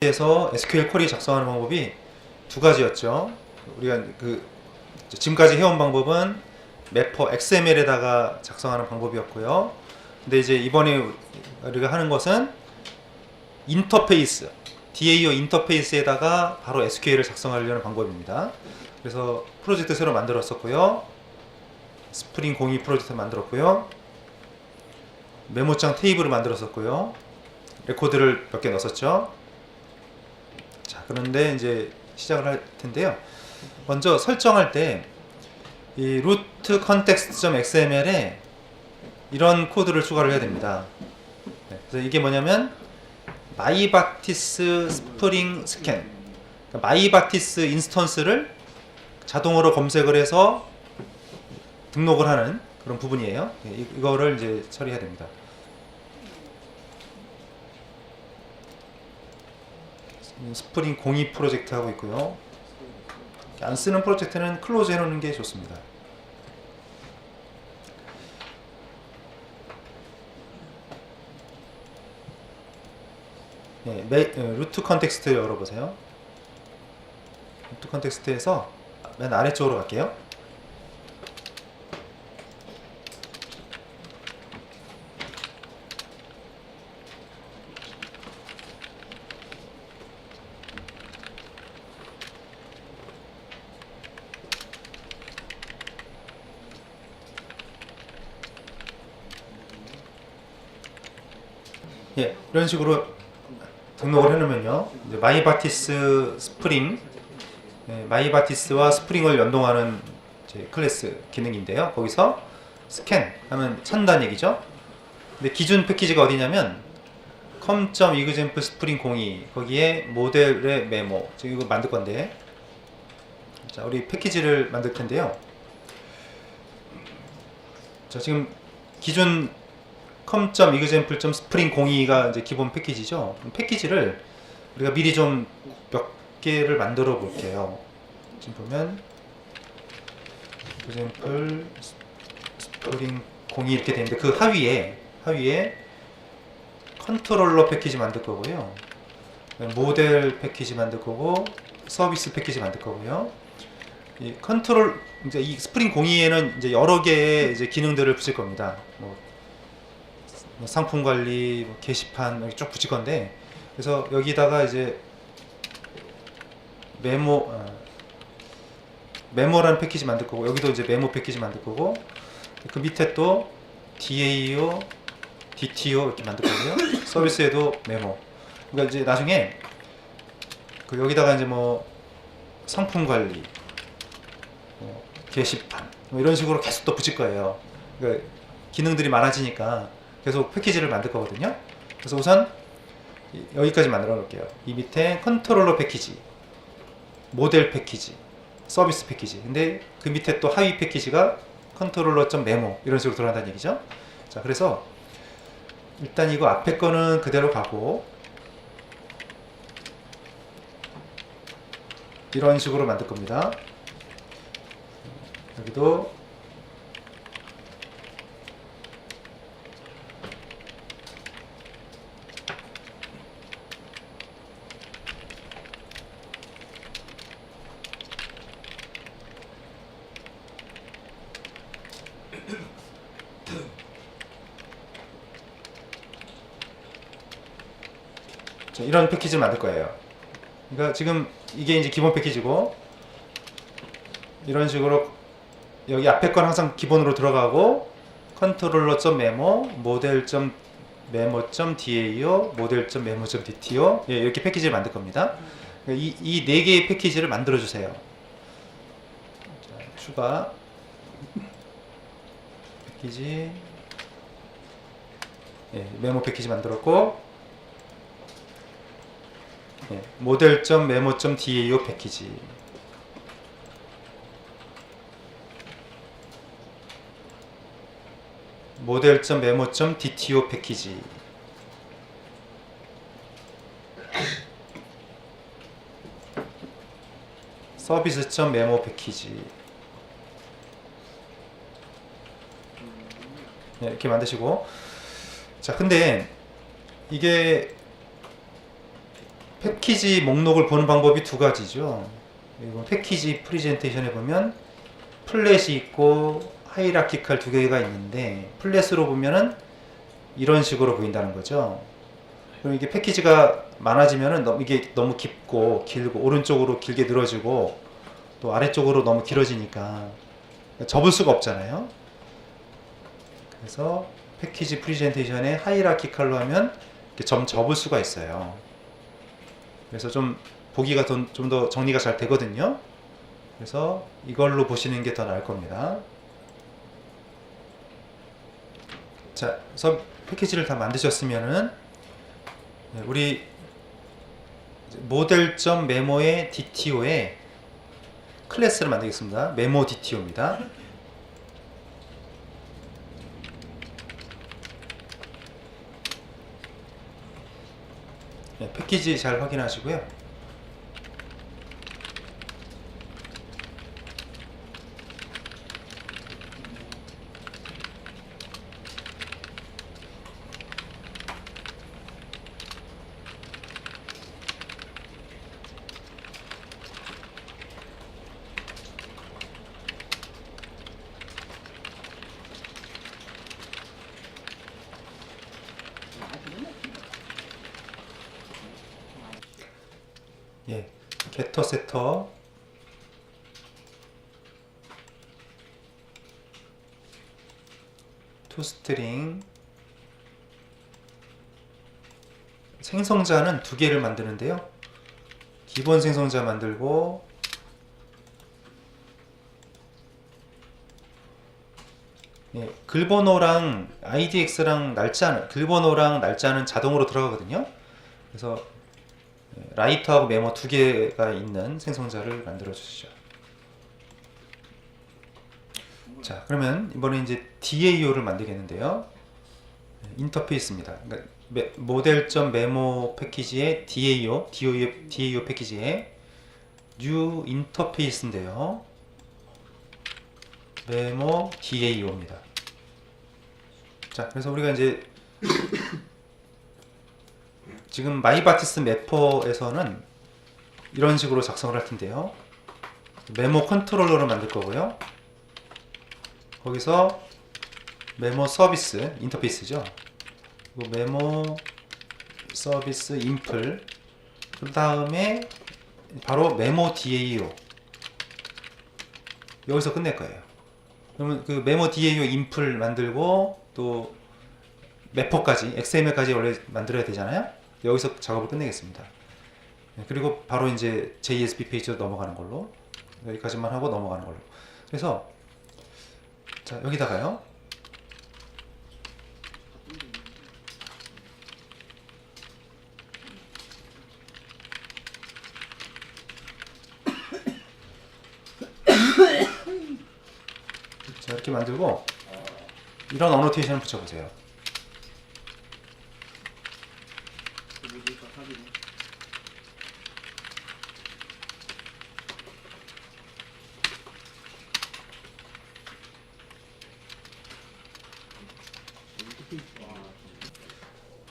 에서 SQL 쿼리 작성하는 방법이 두 가지였죠. 우리가 지금까지 해온 방법은 매퍼 XML에다가 작성하는 방법이었고요. 근데 이제 이번에 우리가 하는 것은 인터페이스, DAO 인터페이스에다가 바로 SQL을 작성하려는 방법입니다. 그래서 프로젝트 새로 만들었었고요. 스프링 02 프로젝트 만들었고요. 메모장 테이블을 만들었었고요. 레코드를 몇 개 넣었었죠. 자, 그런데 이제 시작을 할 텐데요. 먼저 설정할 때 이 root context.xml에 이런 코드를 추가를 해야 됩니다. 그래서 이게 뭐냐면 myBatis spring scan, 그러니까 myBatis 인스턴스를 자동으로 검색을 해서 등록을 하는 그런 부분이에요. 이거를 이제 처리해야 됩니다. 스프링 02 프로젝트 하고 있고요. 안 쓰는 프로젝트는 클로즈 해놓는 게 좋습니다. 루트 컨텍스트 열어보세요. 루트 컨텍스트에서 맨 아래쪽으로 갈게요. 이런 식으로 등록을 해놓으면요, 이제 마이바티스 스프링, 마이바티스와 스프링을 연동하는 이제 클래스 기능인데요. 거기서 스캔 하면 찾는다는 얘기죠. 근데 기준 패키지가 어디냐면 com.example spring 02, 거기에 모델의 메모, 지금 이거 만들 건데, 자, 우리 패키지를 만들 텐데요. 자, 지금 기준 com.example.spring 02가 이제 기본 패키지죠. 패키지를 우리가 미리 좀 몇 개를 만들어 볼게요. 지금 보면 example spring 02 이렇게 되는데 그 하위에 컨트롤러 패키지 만들 거고요. 모델 패키지 만들 거고 서비스 패키지 만들 거고요. 이 컨트롤, 이제 이 스프링 02에는 이제 여러 개의 이제 기능들을 붙일 겁니다. 뭐 상품 관리, 뭐 게시판 이렇게 쭉 붙일 건데, 그래서 여기다가 이제 메모라는 패키지 만들 거고, 여기도 이제 메모 패키지 만들 거고, 그 밑에 또 DAO, DTO 이렇게 만들 거고요. 서비스에도 메모. 그러니까 이제 나중에 그 여기다가 이제 뭐 상품 관리, 뭐 게시판 뭐 이런 식으로 계속 또 붙일 거예요. 그러니까 기능들이 많아지니까 계속 패키지를 만들 거거든요. 그래서 우선 여기까지 만들어 놓을게요. 이 밑에 컨트롤러 패키지, 모델 패키지, 서비스 패키지. 근데 그 밑에 또 하위 패키지가 컨트롤러.메모 이런 식으로 들어간다는 얘기죠. 자, 그래서 일단 이거 앞에 거는 그대로 가고 이런 식으로 만들 겁니다. 여기도 이런 패키지를 만들 거예요. 그러니까 지금 이게 이제 기본 패키지고, 이런 식으로 여기 앞에 건 항상 기본으로 들어가고 컨트롤러.메모, 모델.메모.dao, 모델.메모.dto 이렇게 패키지를 만들 겁니다. 이 네 개의 패키지를 만들어 주세요. 자, 추가 패키지, 메모 패키지 만들었고, 모델.메모.dao 패키지, 모델.메모.dto 패키지, 서비스.메모 패키지, 이렇게 만드시고. 자, 근데 이게 패키지 목록을 보는 방법이 두 가지죠. 이거 패키지 프레젠테이션에 보면 플랫이 있고 하이라키칼 두 개가 있는데, 플랫으로 보면은 이런 식으로 보인다는 거죠. 그럼 이게 패키지가 많아지면은 이게 너무 깊고 길고 오른쪽으로 길게 늘어지고 또 아래쪽으로 너무 길어지니까 접을 수가 없잖아요. 그래서 패키지 프레젠테이션에 하이라키칼로 하면 이렇게 접을 수가 있어요. 그래서 좀 보기가 좀 더 정리가 잘 되거든요. 그래서 이걸로 보시는 게 더 나을 겁니다. 자, 그래서 패키지를 다 만드셨으면은 우리 모델.메모의 DTO에 클래스를 만들겠습니다. 메모 DTO입니다. 네, 패키지 잘 확인하시고요. 예, 게터 세터 토스트링 생성자는 두 개를 만드는데요. 기본 생성자 만들고 예, 글번호랑 IDX랑 날짜는 글번호랑 날짜는 자동으로 들어가거든요. 그래서 라이터하고 메모 두 개가 있는 생성자를 만들어 주시죠. 자, 그러면 이번에 이제 DAO를 만들겠는데요. 인터페이스입니다. 그러니까 모델.메모 패키지의 DAO 패키지의 new 인터페이스인데요. 메모 DAO입니다. 자, 그래서 우리가 이제 지금 마이바티스 매퍼에서는 이런 식으로 작성을 할 텐데요. 메모 컨트롤러를 만들 거고요. 거기서 메모 서비스 인터페이스죠. 메모 서비스 인플, 그 다음에 바로 메모 DAO 여기서 끝낼 거예요. 그러면 그 메모 DAO 인플 만들고 또 매퍼까지 XML까지 원래 만들어야 되잖아요. 여기서 작업을 끝내겠습니다. 그리고 바로 이제 JSP 페이지로 넘어가는 걸로, 여기까지만 하고 넘어가는 걸로. 그래서 자, 여기다가요. 자, 이렇게 만들고 이런 어노테이션을 붙여보세요.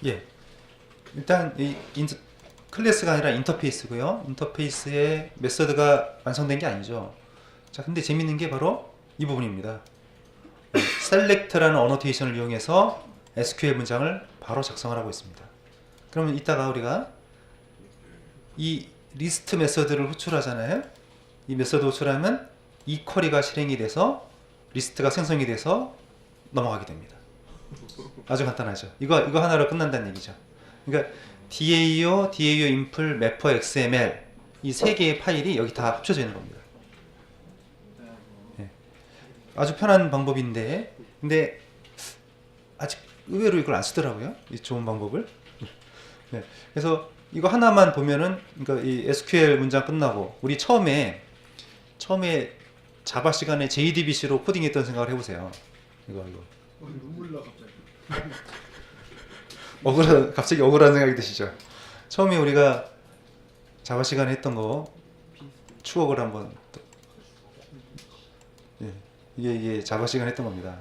예, 일단 이 클래스가 아니라 인터페이스고요. 인터페이스의 메서드가 완성된 게 아니죠. 자, 근데 재밌는 게 바로 이 부분입니다. select라는 어노테이션을 이용해서 SQL 문장을 바로 작성을 하고 있습니다. 그러면 이따가 우리가 이 리스트 메서드를 호출하잖아요. 이 메서드 호출하면 이 쿼리가 실행이 돼서 리스트가 생성이 돼서 넘어가게 됩니다. 아주 간단하죠. 이거 하나로 끝난다는 얘기죠. 그러니까 DAO, DAO 인플, 매퍼 XML 이 세 개의 파일이 여기 다 합쳐져 있는 겁니다. 네. 아주 편한 방법인데, 근데 아직 의외로 이걸 안 쓰더라고요. 이 좋은 방법을. 네. 그래서 이거 하나만 보면은, 그러니까 이 SQL 문장 끝나고 우리 처음에 자바 시간에 JDBC로 코딩했던 생각을 해보세요. 이거. 눈물 나 갑자기. 갑자기 억울한 생각이 드시죠? 처음에 우리가 자바 시간에 했던 거 추억을 한번 예, 이게 자바 시간에 했던 겁니다.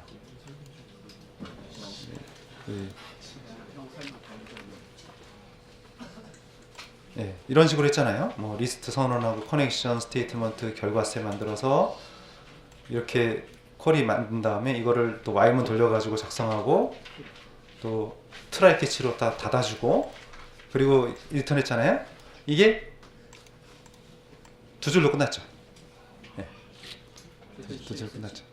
예. 예, 이런 식으로 했잖아요. 뭐 리스트 선언하고 커넥션 스테이트먼트 결과세 만들어서 이렇게 쿼리 만든 다음에 이거를 또 while문 돌려가지고 작성하고 또 트라이 캐치로 다 닫아주고 그리고 리턴 했잖아요. 이게 두 줄로 끝났죠. 예, 두 줄로 끝났죠.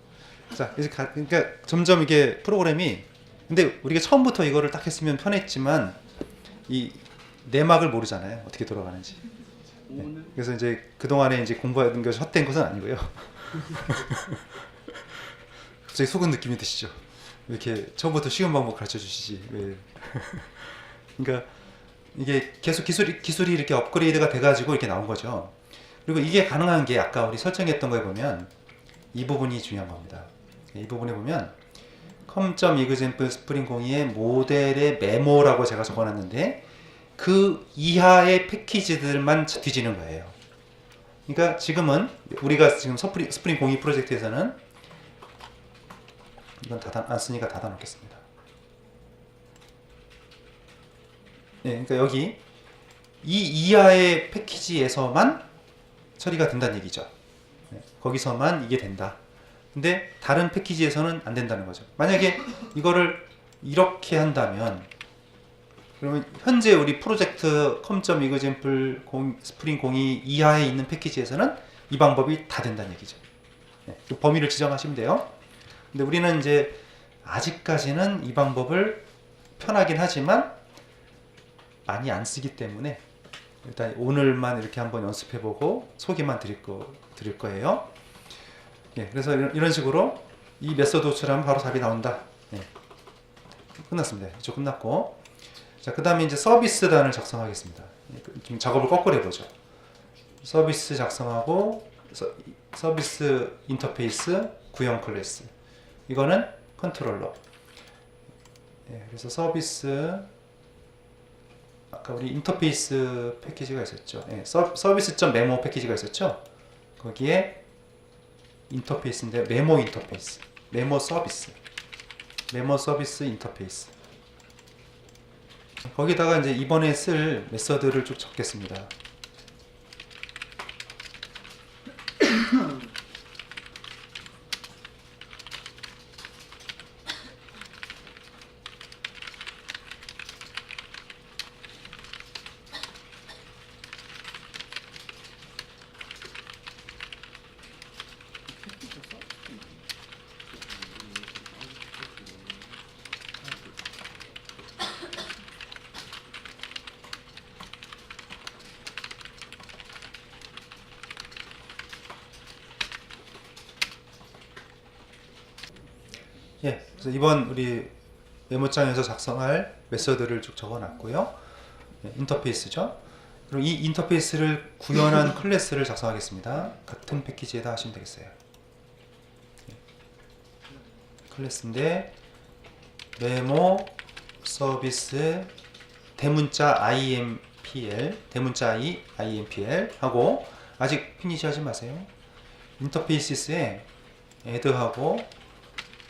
자, 이제 그러니까 점점 이게 프로그램이 근데 우리가 처음부터 이거를 딱 했으면 편했지만 이 내막을 모르잖아요. 어떻게 돌아가는지. 네. 그래서 이제 그 동안에 이제 공부하는 것이 헛된 것은 아니고요. 갑자기 속은 느낌이 드시죠? 이렇게 처음부터 쉬운 방법 가르쳐 주시지. 왜? 그러니까 이게 계속 기술이 이렇게 업그레이드가 돼가지고 이렇게 나온 거죠. 그리고 이게 가능한 게 아까 우리 설정했던 거에 보면 이 부분이 중요한 겁니다. 이 부분에 보면 com.example 스프링 02의 모델의 메모라고 제가 적어놨는데 그 이하의 패키지들만 뒤지는 거예요. 그러니까 지금은 우리가 지금 스프링 02 프로젝트에서는 이건 안 쓰니까 닫아놓겠습니다. 네, 그러니까 여기 이 이하의 패키지에서만 처리가 된다는 얘기죠. 네, 거기서만 이게 된다. 근데 다른 패키지에서는 안 된다는 거죠. 만약에 이거를 이렇게 한다면 그러면 현재 우리 프로젝트 com.example 스프링 02 이하에 있는 패키지에서는 이 방법이 다 된다는 얘기죠. 네, 그 범위를 지정하시면 돼요. 근데 우리는 이제 아직까지는 이 방법을 편하긴 하지만 많이 안 쓰기 때문에 일단 오늘만 이렇게 한번 연습해보고 소개만 드릴 거예요. 예, 그래서 이런 식으로 이 메소드 호출하면 바로 답이 나온다. 예, 끝났습니다. 이쪽 끝났고, 자, 그 다음에 이제 서비스단을 작성하겠습니다. 지금 작업을 거꾸로 해보죠. 서비스 작성하고 서비스 인터페이스 구형 클래스. 이거는 컨트롤러. 예, 그래서 서비스 아까 우리 인터페이스 패키지가 있었죠. 예, 서비스.메모 패키지가 있었죠. 거기에 인터페이스인데 메모 인터페이스, 메모 서비스 인터페이스. 거기다가 이제 이번에 쓸 메서드를 쭉 적겠습니다. 예, 그래서 이번 우리 메모장에서 작성할 메서드를 쭉 적어놨고요. 예, 인터페이스죠. 그리고 이 인터페이스를 구현한 클래스를 작성하겠습니다. 같은 패키지에다 하시면 되겠어요. 예, 클래스인데 메모 서비스 대문자 IMPL 대문자 IMPL 하고 아직 피니시 하지 마세요. 인터페이스에 add하고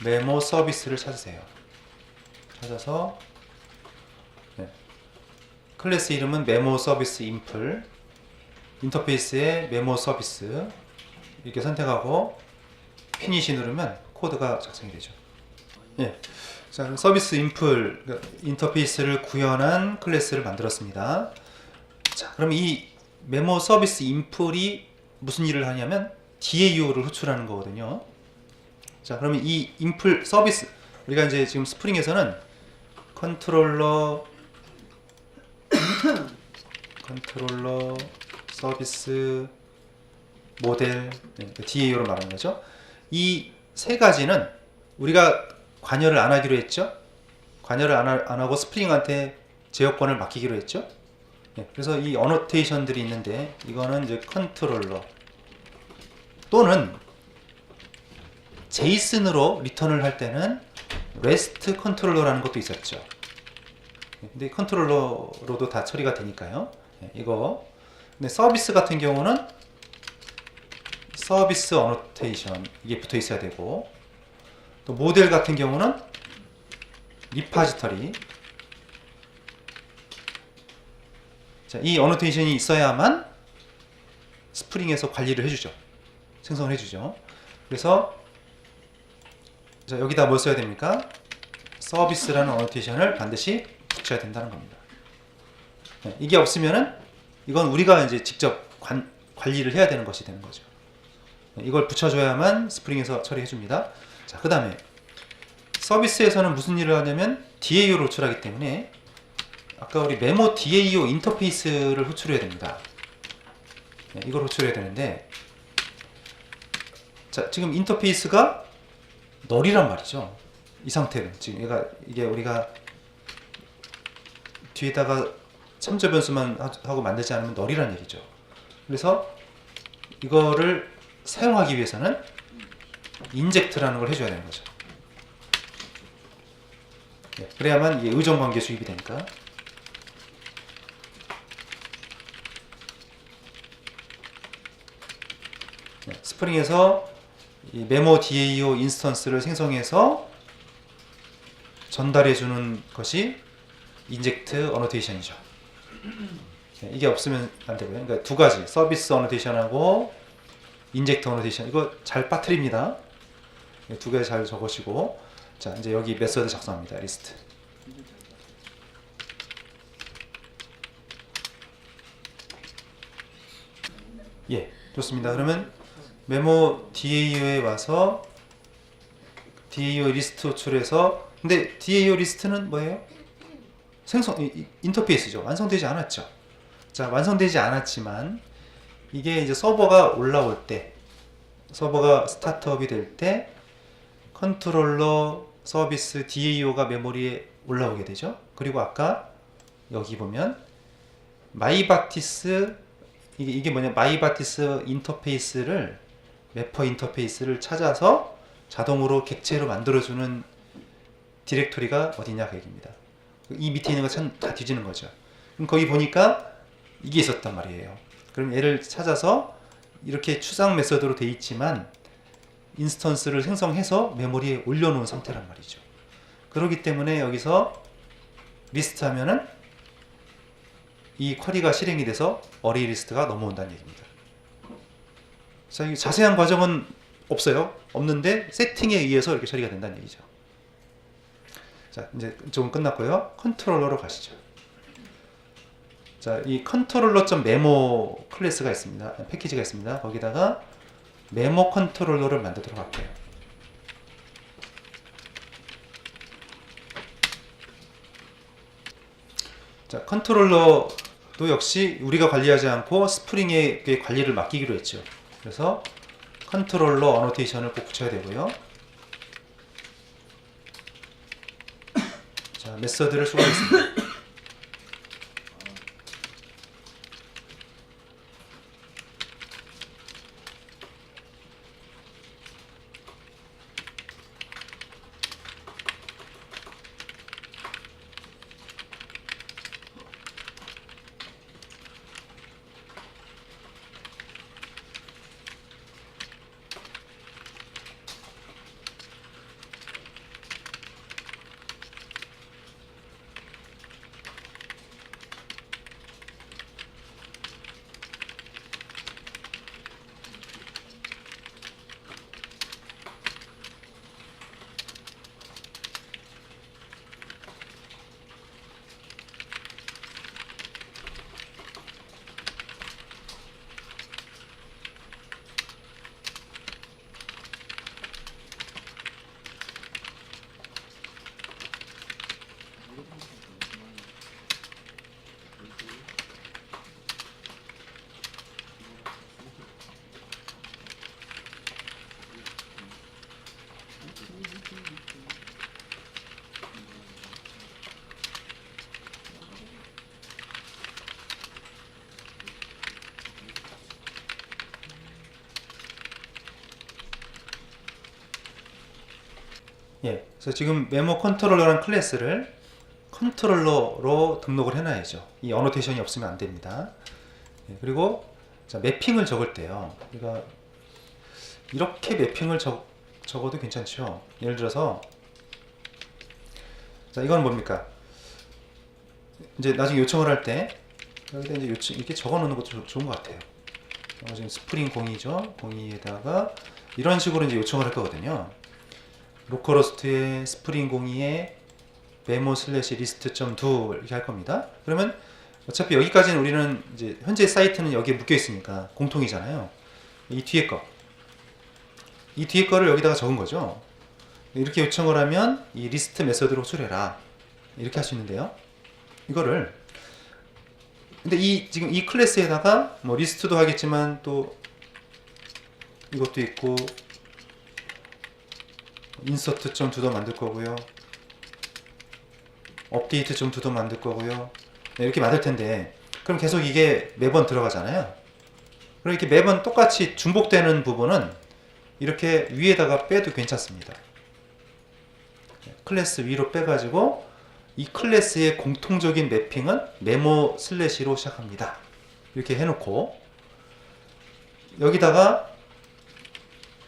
메모 서비스를 찾으세요. 찾아서 네. 클래스 이름은 메모 서비스 인플, 인터페이스에 메모 서비스 이렇게 선택하고 피니시 누르면 코드가 작성이 되죠. 예. 자, 서비스 인플 인터페이스를 구현한 클래스를 만들었습니다. 자, 그럼 이 메모 서비스 인플이 무슨 일을 하냐면 DAO를 호출하는 거거든요. 자, 그러면 이 인플 서비스 우리가 이제 지금 스프링에서는 컨트롤러 서비스 모델 DAO로 말하는 거죠. 이 세 가지는 우리가 관여를 안 하기로 했죠. 관여를 안 하고 스프링한테 제어권을 맡기기로 했죠. 그래서 이 어노테이션들이 있는데 이거는 이제 컨트롤러 또는 제이슨으로 리턴을 할 때는 REST 컨트롤러라는 것도 있었죠. 근데 컨트롤러로도 다 처리가 되니까요. 이거. 근데 서비스 같은 경우는 서비스 어노테이션 이게 붙어 있어야 되고 또 모델 같은 경우는 리파지터리 자, 이 어노테이션이 있어야만 스프링에서 관리를 해주죠. 생성을 해주죠. 그래서 자, 여기다 뭘 써야 됩니까? 서비스라는 어노테이션을 반드시 붙여야 된다는 겁니다. 네, 이게 없으면은 이건 우리가 이제 직접 관리를 해야 되는 것이 되는 거죠. 네, 이걸 붙여줘야만 스프링에서 처리해 줍니다. 자, 그 다음에 서비스에서는 무슨 일을 하냐면 DAO를 호출하기 때문에 아까 우리 메모 DAO 인터페이스를 호출해야 됩니다. 네, 이걸 호출해야 되는데 자, 지금 인터페이스가 널이란 말이죠. 이 상태는 지금 이게 우리가 뒤에다가 참조 변수만 하고 만들지 않으면 널이란 얘기죠. 그래서 이거를 사용하기 위해서는 인젝트라는 걸 해줘야 되는 거죠. 네, 그래야만 이게 의존관계 수입이 되니까. 네, 스프링에서 이 메모 DAO 인스턴스를 생성해서 전달해주는 것이 인젝트 어노테이션이죠. 네, 이게 없으면 안 되고요. 그러니까 두 가지, 서비스 어노테이션하고 인젝트 어노테이션, 이거 잘 빠뜨립니다. 네, 두 개 잘 적으시고, 자 이제 여기 메서드 작성합니다. 리스트. 예, 좋습니다. 그러면 메모 DAO에 와서 DAO 리스트 호출해서, 근데 DAO 리스트는 뭐예요? 인터페이스죠. 완성되지 않았죠. 자, 완성되지 않았지만 이게 이제 서버가 올라올 때, 서버가 스타트업이 될 때 컨트롤러 서비스 DAO가 메모리에 올라오게 되죠. 그리고 아까 여기 보면 마이바티스, 이게 뭐냐, 마이바티스 인터페이스를, 매퍼 인터페이스를 찾아서 자동으로 객체로 만들어주는 디렉토리가 어디냐 그 얘기입니다. 이 밑에 있는 거 다 뒤지는 거죠. 그럼 거기 보니까 이게 있었단 말이에요. 그럼 얘를 찾아서 이렇게 추상 메서드로 돼 있지만 인스턴스를 생성해서 메모리에 올려놓은 상태란 말이죠. 그렇기 때문에 여기서 리스트 하면은 이 쿼리가 실행이 돼서 어레이 리스트가 넘어온다는 얘기입니다. 자, 이 자세한 과정은 없어요. 없는데 세팅에 의해서 이렇게 처리가 된다는 얘기죠. 자, 이제 조금 끝났고요. 컨트롤러로 가시죠. 자, 이 컨트롤러.메모 클래스가 있습니다. 패키지가 있습니다. 거기다가 메모 컨트롤러를 만들도록 할게요. 자, 컨트롤러도 역시 우리가 관리하지 않고 스프링에게 관리를 맡기기로 했죠. 그래서 컨트롤러 어노테이션을 꼭 붙여야 되고요. 자, 메서드를 추가하겠습니다. 예, 그래서 지금 메모 컨트롤러라는 클래스를 컨트롤러로 등록을 해놔야죠. 이 어노테이션이 없으면 안 됩니다. 예, 그리고 자, 매핑을 적을 때요. 우리가 이렇게 매핑을 적어도 괜찮죠. 예를 들어서 자, 이건 뭡니까? 이제 나중에 요청을 할 때 여기다 이제 요청 이렇게 적어 놓는 것도 좋은 것 같아요. 지금 스프링 0이죠. 02에다가 이런 식으로 이제 요청을 할 거거든요. 로컬호스트에 스프링 02에 메모 슬래시 리스트.do 이렇게 할 겁니다. 그러면 어차피 여기까지는 우리는 이제 현재 사이트는 여기에 묶여 있으니까 공통이잖아요. 이 뒤에 거를 여기다가 적은 거죠. 이렇게 요청을 하면 이 리스트 메서드로 호출해라 이렇게 할 수 있는데요. 이거를 근데 지금 이 클래스에다가 뭐 리스트도 하겠지만 또 이것도 있고 insert.do도 만들 거고요. update.do도 만들 거고요. 네, 이렇게 만들 텐데 그럼 계속 이게 매번 들어가잖아요. 그럼 이렇게 매번 똑같이 중복되는 부분은 이렇게 위에다가 빼도 괜찮습니다. 클래스 위로 빼가지고 이 클래스의 공통적인 매핑은 메모 슬래시로 시작합니다. 이렇게 해놓고 여기다가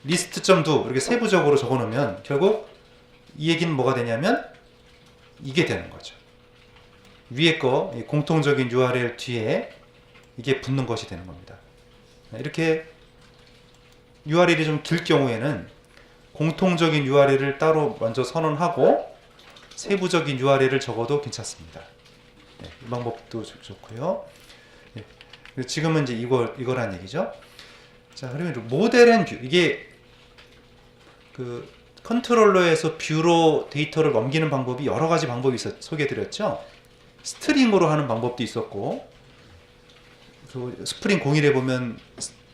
리스트.do 이렇게 세부적으로 적어놓으면 결국 이 얘기는 뭐가 되냐면 이게 되는 거죠. 위에 거 공통적인 URL 뒤에 이게 붙는 것이 되는 겁니다. 이렇게 URL이 좀 길 경우에는 공통적인 URL을 따로 먼저 선언하고 세부적인 URL을 적어도 괜찮습니다. 네, 이 방법도 좋고요. 네, 지금은 이제 이거란 얘기죠. 자, 그러면 모델 앤 뷰 이게 그 컨트롤러에서 뷰로 데이터를 넘기는 방법이 여러 가지 방법이 소개해드렸죠. 스트링으로 하는 방법도 있었고, 그 스프링 01에 보면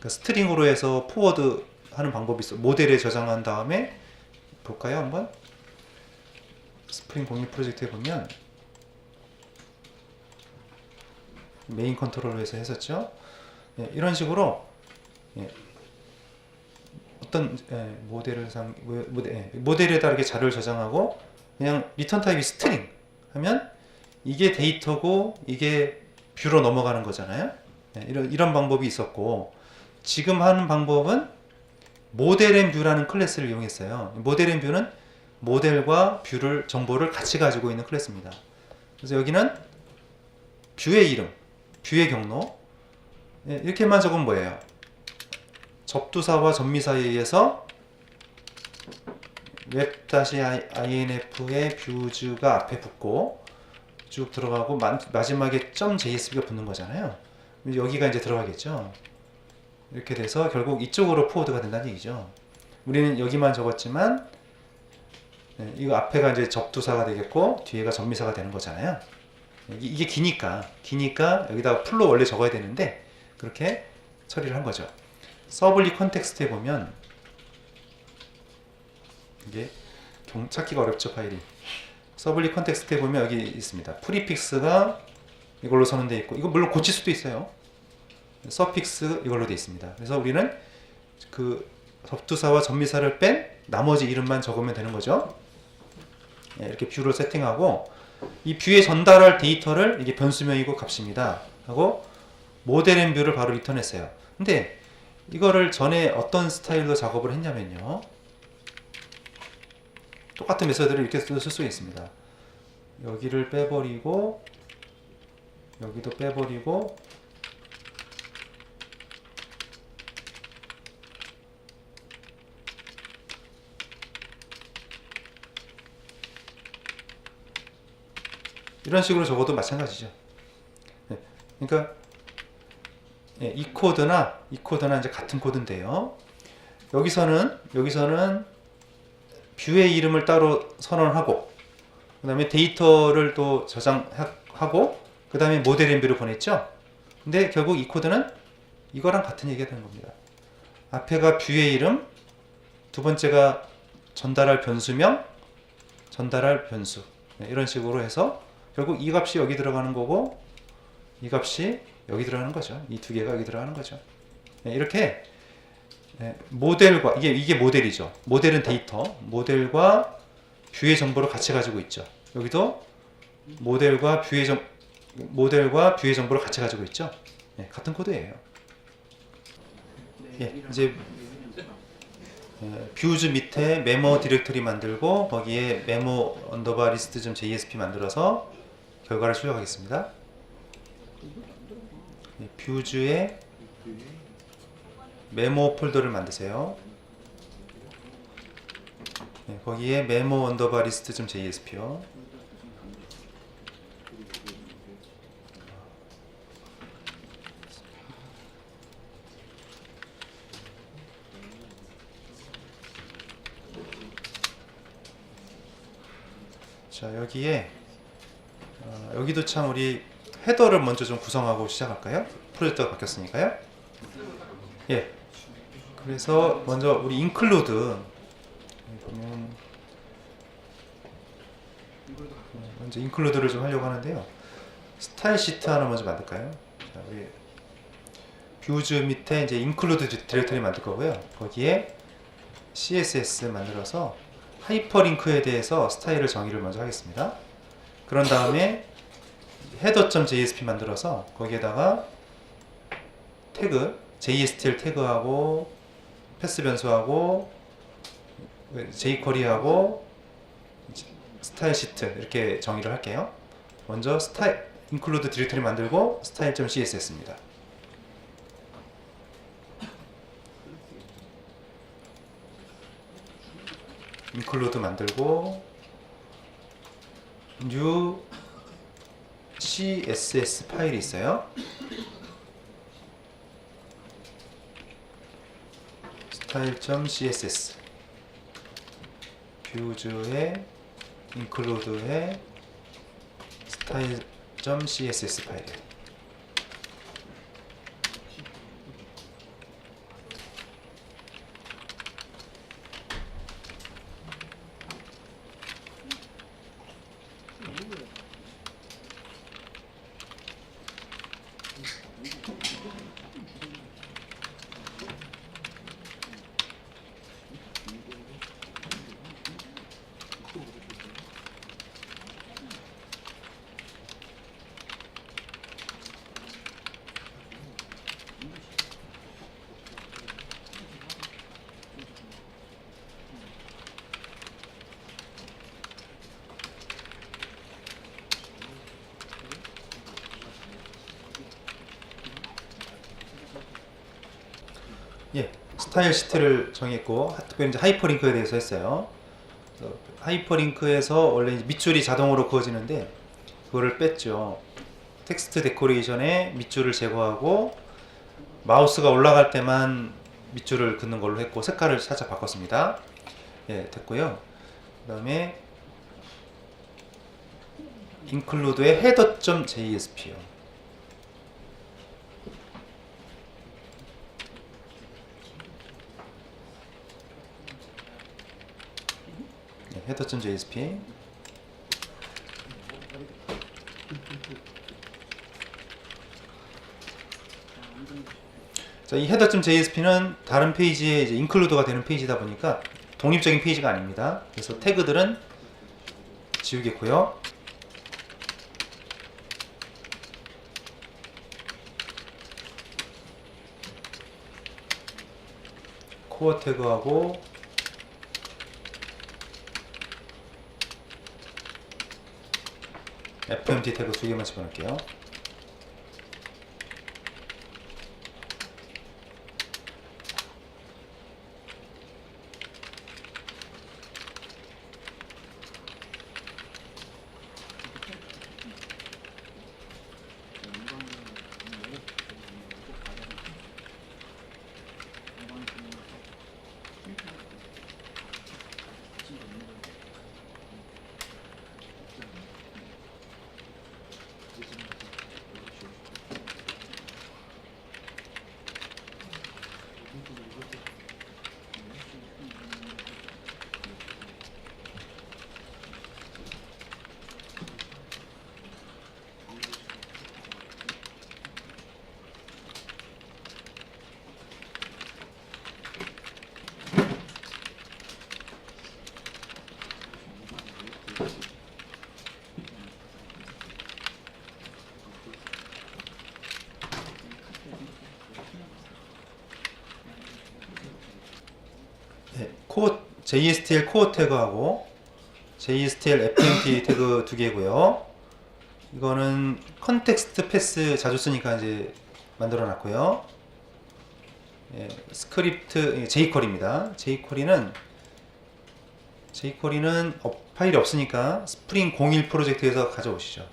스트링으로 해서 포워드 하는 방법이 있어. 모델에 저장한 다음에 볼까요, 한번? 스프링 01 프로젝트에 보면 메인 컨트롤러에서 했었죠. 예, 이런 식으로 예, 어떤 모델에다 이렇게 자료를 저장하고 그냥 리턴 타입이 스트링 하면 이게 데이터고 이게 뷰로 넘어가는 거잖아요. 예, 이런 방법이 있었고 지금 하는 방법은 모델 앤 뷰라는 클래스를 이용했어요. 모델 앤 뷰는 모델과 뷰를 정보를 같이 가지고 있는 클래스입니다. 그래서 여기는 뷰의 이름, 뷰의 경로 예, 이렇게만 적으면 뭐예요? 접두사와 접미사에 의해서 web-inf의 뷰즈가 앞에 붙고 쭉 들어가고 마지막에 .jsv가 붙는 거잖아요. 여기가 이제 들어가겠죠. 이렇게 돼서 결국 이쪽으로 포워드가 된다는 얘기죠. 우리는 여기만 적었지만 이거 앞에가 이제 접두사가 되겠고 뒤에가 접미사가 되는 거잖아요. 이게 기니까 여기다가 풀로 원래 적어야 되는데 그렇게 처리를 한 거죠. 서블리 컨텍스트에 보면 이게 찾기가 어렵죠, 파일이. 서블리 컨텍스트에 보면 여기 있습니다. 프리픽스가 이걸로 선언되어 있고 이거 물론 고칠 수도 있어요. 서픽스 이걸로 되어 있습니다. 그래서 우리는 그 접두사와 접미사를 뺀 나머지 이름만 적으면 되는 거죠. 네, 이렇게 뷰를 세팅하고 이 뷰에 전달할 데이터를 이게 변수명이고 값입니다 하고 모델 앤 뷰를 바로 리턴했어요. 근데 이거를 전에 어떤 스타일로 작업을 했냐면요, 똑같은 메서드를 이렇게 쓸 수 있습니다. 여기를 빼버리고 여기도 빼버리고 이런 식으로 적어도 마찬가지죠. 네. 그러니까 이 코드나 이제 같은 코드인데요. 여기서는 뷰의 이름을 따로 선언하고 그 다음에 데이터를 또 저장하고 그 다음에 모델 앤 뷰를 보냈죠. 근데 결국 이 코드는 이거랑 같은 얘기가 되는 겁니다. 앞에가 뷰의 이름, 두 번째가 전달할 변수명, 전달할 변수. 네, 이런 식으로 해서 결국 이 값이 여기 들어가는 거고 이 값이 여기 들어가는 거죠. 이 두 개가 여기 들어가는 거죠. 네, 이렇게 모델과 이게 모델이죠. 모델은 데이터, 모델과 뷰의 정보를 같이 가지고 있죠. 여기도 모델과 뷰의 정보를 같이 가지고 있죠. 네, 같은 코드예요. 예, 이제 뷰즈 밑에 메모 디렉터리 만들고 거기에 메모 언더바 리스트.jsp 만들어서 결과를 출력하겠습니다. 뷰즈에 메모 폴더를 만드세요. 거기에 메모 언더바 리스트.jsp요. 자, 여기도 참 우리 헤더를 먼저 좀 구성하고 시작할까요? 프로젝트가 바뀌었으니까요. 예. 그래서 먼저 우리 include 보면 먼저 include를 좀 하려고 하는데요. 스타일 시트 하나 먼저 만들까요? 자, 우리 뷰즈 밑에 이제 include 디렉터리 만들 거고요. 거기에 CSS 만들어서 하이퍼링크에 대해서 스타일을 정의를 먼저 하겠습니다. 그런 다음에 header.jsp 만들어서 거기에다가 태그 JSTL 태그하고 패스 변수하고 jQuery하고 스타일 시트 이렇게 정의를 할게요. 먼저 스타일 include 디렉터리 만들고 style.css입니다. include 만들고 new css 파일이 있어요. style.css 뷰즈에 include에 style.css 파일. 예, 스타일 시트를 정했고 특별히 이제 하이퍼링크에 대해서 했어요. 그래서 하이퍼링크에서 원래 이제 밑줄이 자동으로 그어지는데 그거를 뺐죠. 텍스트 데코레이션에 밑줄을 제거하고 마우스가 올라갈 때만 밑줄을 긋는 걸로 했고 색깔을 살짝 바꿨습니다. 예, 됐고요. 그 다음에 include의 header.jsp요. header.jsp. 자, 이 header.jsp는 다른 페이지에 이제 include가 되는 페이지다 보니까 독립적인 페이지가 아닙니다. 그래서 태그들은 지우겠고요. 코어 태그하고 FMT 태그 두 개만 집어넣을게요. JSTL 코어 태그하고 JSTL FMT 태그 두 개고요. 이거는 컨텍스트 패스 자주 쓰니까 이제 만들어 놨고요. 예, 스크립트 jQuery입니다. jQuery는 파일이 없으니까 스프링 01 프로젝트에서 가져오시죠.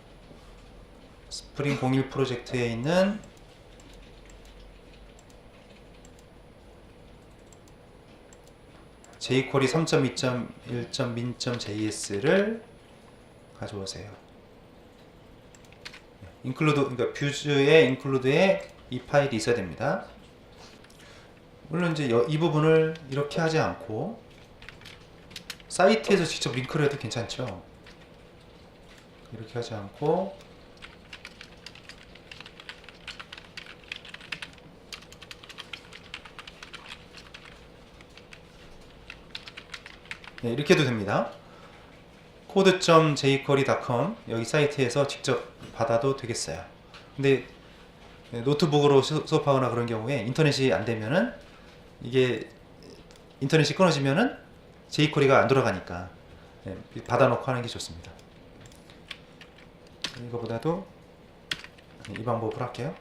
스프링 01 프로젝트에 있는 jQuery 3.2.1.min.js를 가져오세요. 그러니까 뷰즈의 include에 이 파일이 있어야 됩니다. 물론 이제 이 부분을 이렇게 하지 않고 사이트에서 직접 링크를 해도 괜찮죠. 이렇게 하지 않고 네, 이렇게 해도 됩니다. code.jquery.com 여기 사이트에서 직접 받아도 되겠어요. 근데 노트북으로 수업하거나 그런 경우에 인터넷이 안 되면은 이게 인터넷이 끊어지면은 jQuery가 안 돌아가니까 받아놓고 하는 게 좋습니다. 이거보다도 이 방법으로 할게요.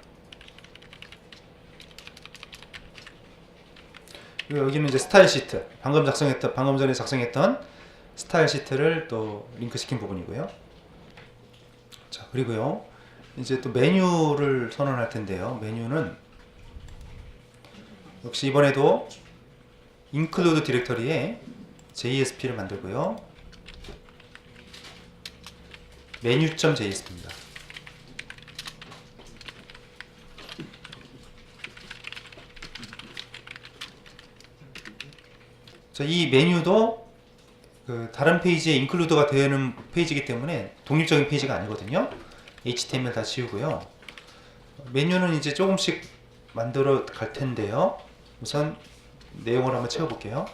그리고 여기는 이제 스타일 시트, 방금 전에 작성했던 스타일 시트를 또 링크 시킨 부분이고요. 자, 그리고요, 이제 또 메뉴를 선언할 텐데요. 메뉴는 역시 이번에도 include 디렉터리에 JSP를 만들고요. menu.jsp입니다. 자, 이 메뉴도 다른 페이지에 include가 되는 페이지이기 때문에 독립적인 페이지가 아니거든요. HTML 다 지우고요. 메뉴는 이제 조금씩 만들어 갈 텐데요. 우선 내용을 한번 채워볼게요.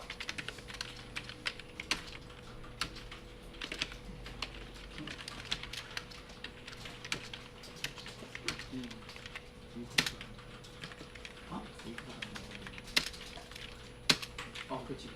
그렇지.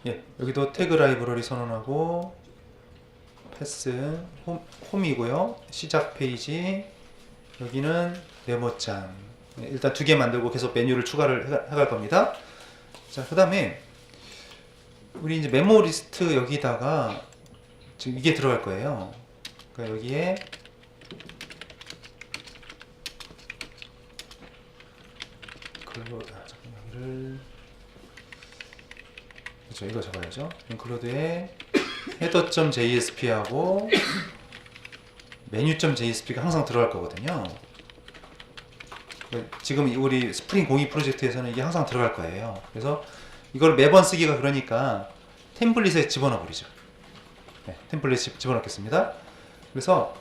예, 여기도 태그 라이브러리 선언하고 패스 홈이고요. 시작 페이지, 여기는 메모장. 일단 2개 만들고 계속 메뉴를 추가를 해갈 겁니다. 자, 그 다음에 우리 이제 메모 리스트 여기다가 지금 이게 들어갈 거예요. 그러니까 여기에 잠깐만, 그렇죠, 이거 적어야죠. include에 header.jsp하고 menu.jsp가 항상 들어갈 거거든요. 지금 우리 스프링 02 프로젝트에서는 이게 항상 들어갈 거예요. 그래서 이걸 매번 쓰기가 그러니까 템플릿에 집어넣어 버리죠. 네, 템플릿 집어넣겠습니다. 그래서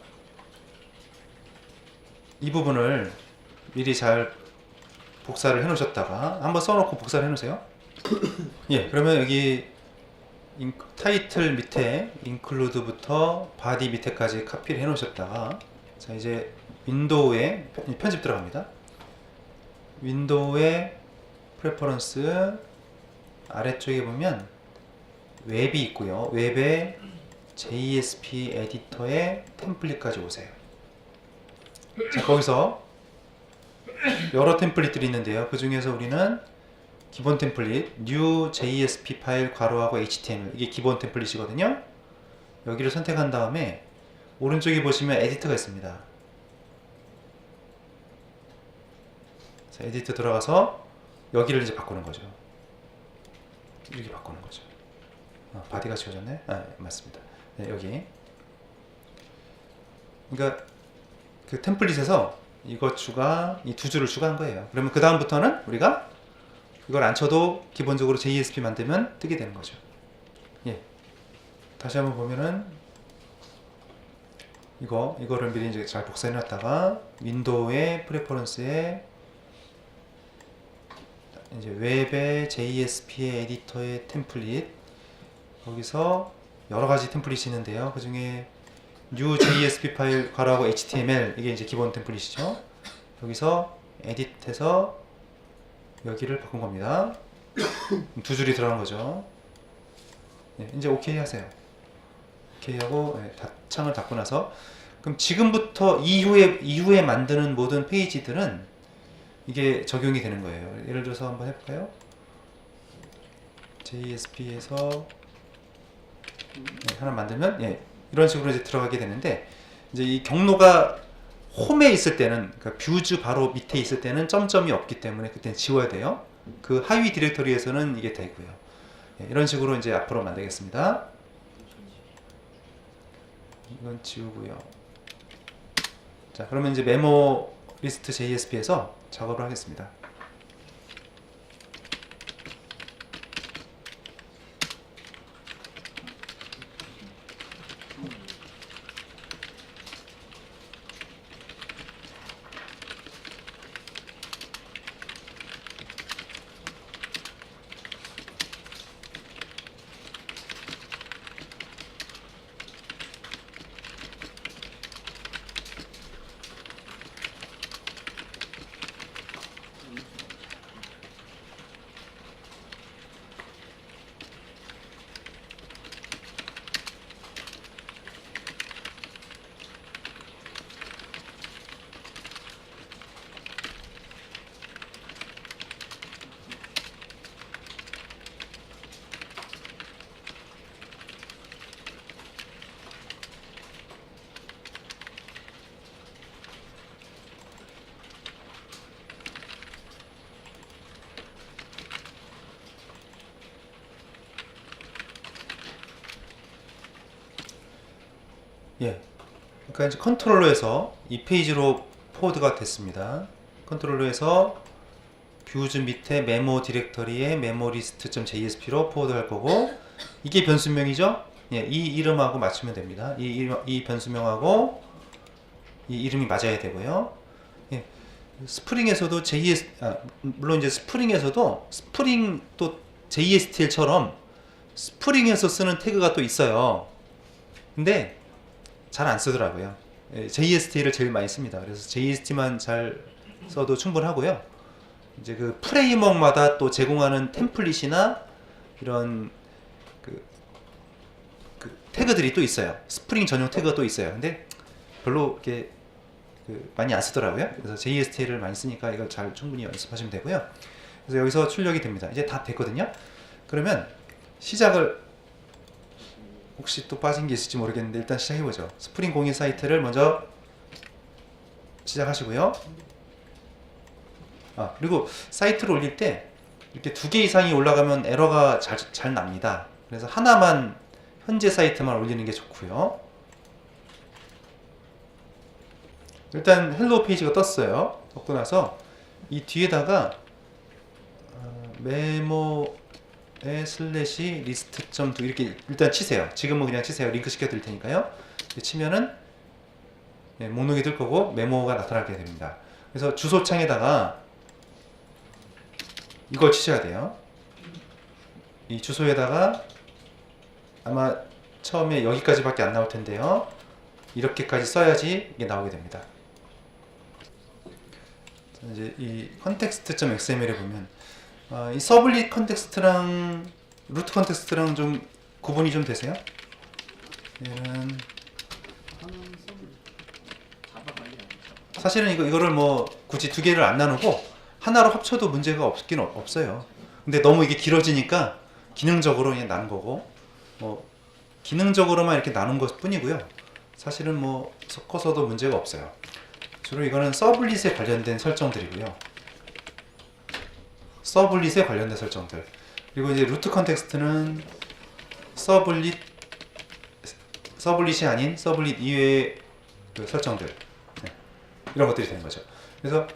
이 부분을 미리 잘 복사를 해 놓으셨다가 한번 써놓고 복사를 해 놓으세요. 예, 그러면 여기 타이틀 밑에 include부터 body 밑에까지 카피를 해 놓으셨다가, 자, 이제 윈도우에 편집 들어갑니다. 윈도우에 프레퍼런스 아래쪽에 보면 웹이 있고요. 웹에 JSP 에디터에 템플릿까지 오세요. 자, 거기서 여러 템플릿들이 있는데요. 그 중에서 우리는 기본 템플릿 new JSP 파일 괄호하고 HTML, 이게 기본 템플릿이거든요. 여기를 선택한 다음에 오른쪽에 보시면 에디터가 있습니다. 자, 에디터 들어가서 여기를 이제 바꾸는 거죠. 이렇게 바꾸는 거죠. 바디가 지워졌네? 맞습니다. 네, 여기. 그러니까 그 템플릿에서 이거 추가, 이 2줄을 추가한 거예요. 그러면 그 다음부터는 우리가 이걸 안 쳐도 기본적으로 JSP 만들면 뜨게 되는 거죠. 예. 다시 한번 보면은 이거를 미리 이제 잘 복사해 놨다가 윈도우의 프레퍼런스에 이제 웹의 JSP의 에디터의 템플릿, 거기서 여러 가지 템플릿이 있는데요. 그 중에 new JSP 파일 괄호하고 HTML, 이게 이제 기본 템플릿이죠. 여기서 에딧해서 여기를 바꾼 겁니다. 두 줄이 들어간 거죠. 네, 이제 OK 하세요. OK 하고 창을 닫고 나서, 그럼 지금부터 이후에 만드는 모든 페이지들은 이게 적용이 되는 거예요. 예를 들어서 한번 해볼까요? JSP에서 하나 만들면 이런 식으로 이제 들어가게 되는데, 이제 이 경로가 홈에 있을 때는, 그러니까 뷰즈 바로 밑에 있을 때는 점점이 없기 때문에 그때는 지워야 돼요. 그 하위 디렉터리에서는 이게 되고요. 이런 식으로 이제 앞으로 만들겠습니다. 이건 지우고요. 자, 그러면 이제 메모 리스트 JSP에서 작업을 하겠습니다. 그러니까 이제 컨트롤러에서 이 페이지로 포워드가 됐습니다. 컨트롤러에서 뷰즈 밑에 메모 디렉터리에 메모리스트.jsp로 포워드할 거고, 이게 변수명이죠? 이 이름하고 맞추면 됩니다. 이 변수명하고 이 이름이 맞아야 되고요. 스프링에서도 물론 이제 스프링에서도 스프링 또 JSTL처럼 스프링에서 쓰는 태그가 또 있어요. 근데 잘 안 쓰더라고요. JST를 제일 많이 씁니다. 그래서 JST만 잘 써도 충분하고요. 이제 그 프레임워크마다 또 제공하는 템플릿이나 이런 그 태그들이 또 있어요. 스프링 전용 태그가 또 있어요. 근데 별로 이렇게 많이 안 쓰더라고요. 그래서 JST를 많이 쓰니까 이걸 잘 충분히 연습하시면 되고요. 그래서 여기서 출력이 됩니다. 이제 다 됐거든요. 그러면 시작을, 혹시 또 빠진 게 있을지 모르겠는데 일단 시작해보죠. 스프링 공인 사이트를 먼저 시작하시고요. 그리고 사이트를 올릴 때 이렇게 2개 이상이 올라가면 에러가 잘 납니다. 그래서 하나만, 현재 사이트만 올리는 게 좋고요. 일단 헬로 페이지가 떴어요. 떴고 나서 이 뒤에다가 메모에 슬래시 리스트.도 이렇게 일단 치세요. 지금은 그냥 치세요. 링크 시켜드릴 테니까요. 치면은 목록이 뜰 거고 메모가 나타나게 됩니다. 그래서 주소창에다가 이걸 치셔야 돼요. 이 주소에다가 아마 처음에 여기까지밖에 안 나올 텐데요. 이렇게까지 써야지 이게 나오게 됩니다. 이제 이 context.xml에 보면 이 서블릿 컨텍스트랑 루트 컨텍스트랑 좀 구분이 좀 되세요? 얘는 사실은 이거를 뭐 굳이 2개를 안 나누고 하나로 합쳐도 문제가 없긴 없어요. 근데 너무 이게 길어지니까 기능적으로 그냥 나눈 거고, 뭐 기능적으로만 이렇게 나눈 것 뿐이고요. 사실은 뭐 섞어서도 문제가 없어요. 주로 이거는 서블릿에 관련된 설정들이고요. 서블릿에 관련된 설정들. 그리고 이제 루트 컨텍스트는 서블릿이 아닌 서블릿 이외의 그 설정들, 이런 것들이 되는 거죠. 그래서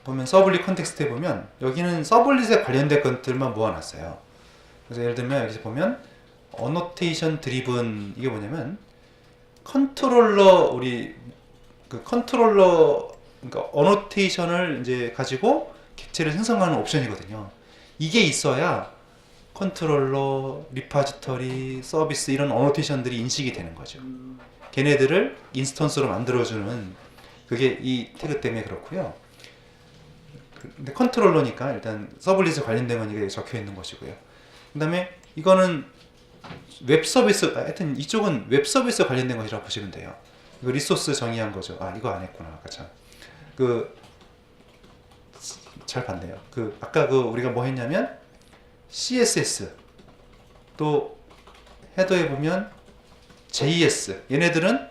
보면 서블릿 컨텍스트에 보면 여기는 서블릿에 관련된 것들만 모아놨어요. 그래서 예를 들면 여기서 보면 어노테이션 드리븐, 이게 뭐냐면 컨트롤러 우리 그 컨트롤러 그러니까 어노테이션을 이제 가지고 객체를 생성하는 옵션이거든요. 이게 있어야 컨트롤러, 리파지터리, 서비스 이런 어노테이션들이 인식이 되는 거죠. 걔네들을 인스턴스로 만들어주는 그게 이 태그 때문에 그렇고요. 근데 컨트롤러니까 일단 서블릿에 관련된 건 이게 적혀 있는 것이고요. 그 다음에 이거는 웹 서비스, 하여튼 이쪽은 웹 서비스에 관련된 것이라고 보시면 돼요. 이거 리소스 정의한 거죠. 아, 이거 안 했구나. 아까 참. 잘 봤네요. 아까 우리가 뭐 했냐면, CSS, 또 헤더에 보면 JS. 얘네들은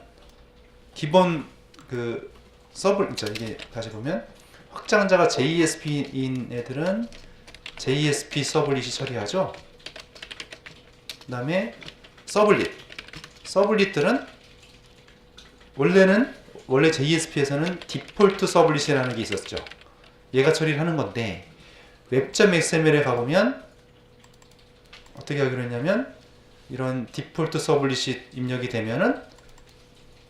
기본 이게 다시 보면, 확장자가 JSP인 애들은 JSP 서블릿이 처리하죠. 그 다음에 서블릿들은 원래 JSP에서는 디폴트 서블릿이라는 게 있었죠. 얘가 처리를 하는 건데 웹.xml에 가보면 어떻게 하기로 했냐면 이런 디폴트 서블릿이 입력이 되면은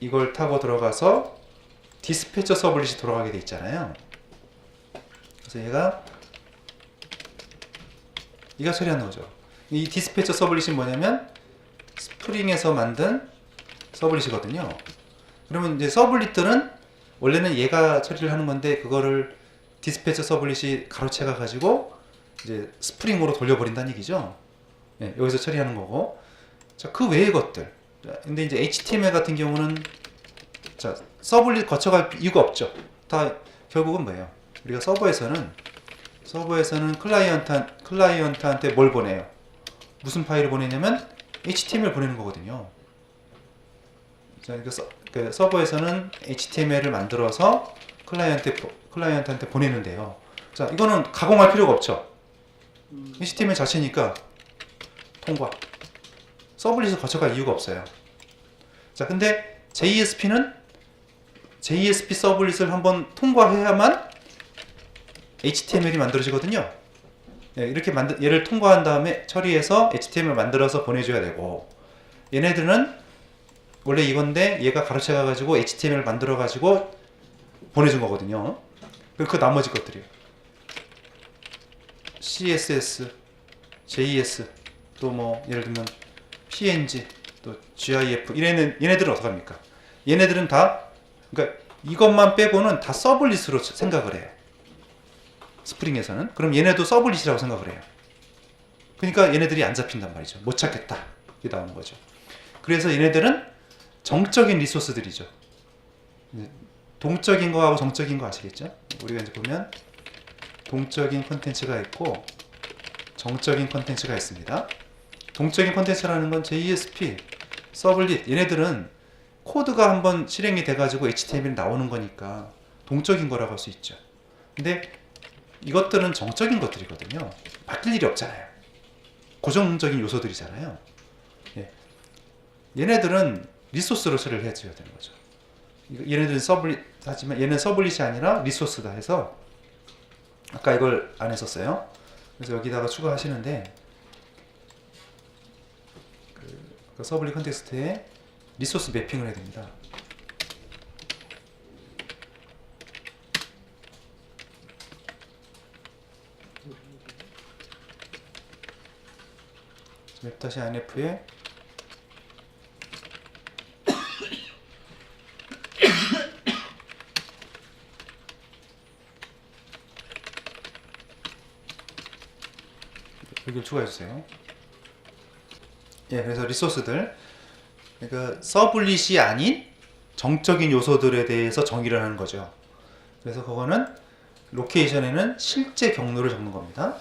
이걸 타고 들어가서 디스패처 서블릿이 돌아가게 돼 있잖아요. 그래서 얘가 처리하는 거죠. 이 디스패처 서블릿이 뭐냐면 스프링에서 만든 서블릿이거든요. 그러면 이제 서블릿들은 원래는 얘가 처리를 하는 건데 그거를 디스패처 서블릿이 가로채가 가지고 이제 스프링으로 돌려버린다는 얘기죠. 네, 여기서 처리하는 거고. 자, 그 외의 것들. 근데 이제 HTML 같은 경우는 자, 서블릿 거쳐갈 이유가 없죠. 다 결국은 뭐예요? 우리가 서버에서는 클라이언트한테 뭘 보내요? 무슨 파일을 보내냐면 HTML 보내는 거거든요. 자, 서버에서는 HTML을 만들어서 클라이언트한테 보내는데요. 자, 이거는 가공할 필요가 없죠. HTML 자체니까 통과. 서블릿을 거쳐갈 이유가 없어요. 자, 근데 JSP 서블릿을 한번 통과해야만 HTML이 만들어지거든요. 네, 이렇게 얘를 통과한 다음에 처리해서 HTML 만들어서 보내줘야 되고, 얘네들은 원래 이건데 얘가 가로채가 가지고 HTML 만들어 가지고 보내준 거거든요. 그 나머지 것들이요. CSS, JS, 또 뭐 예를 들면 PNG, 또 GIF 얘네들은 어떡합니까? 얘네들은 다 그러니까 이것만 빼고는 다 서블릿으로 생각을 해요. 스프링에서는. 그럼 얘네도 서블릿이라고 생각을 해요. 그러니까 얘네들이 안 잡힌단 말이죠. 못 찾겠다. 이게 나오는 거죠. 그래서 얘네들은 정적인 리소스들이죠. 동적인 거하고 정적인 거 아시겠죠? 우리가 이제 보면 동적인 콘텐츠가 있고 정적인 콘텐츠가 있습니다. 동적인 콘텐츠라는 건 JSP, 서블릿 얘네들은 코드가 한번 실행이 돼가지고 HTML이 나오는 거니까 동적인 거라고 할 수 있죠. 근데 이것들은 정적인 것들이거든요. 바뀔 일이 없잖아요. 고정적인 요소들이잖아요. 예. 얘네들은 리소스로 처리를 해줘야 되는 거죠. 얘네들은 서블릿 하지만 얘는 서블릿이 아니라 리소스다 해서 아까 이걸 안 했었어요. 그래서 여기다가 추가하시는데 그 서블릿 컨텍스트에 리소스 매핑을 해야 됩니다. 웹-inf에 여기를 추가해주세요. 예, 그래서 리소스들, 그러니까 서블릿이 아닌 정적인 요소들에 대해서 정의를 하는 거죠. 그래서 그거는 로케이션에는 실제 경로를 적는 겁니다.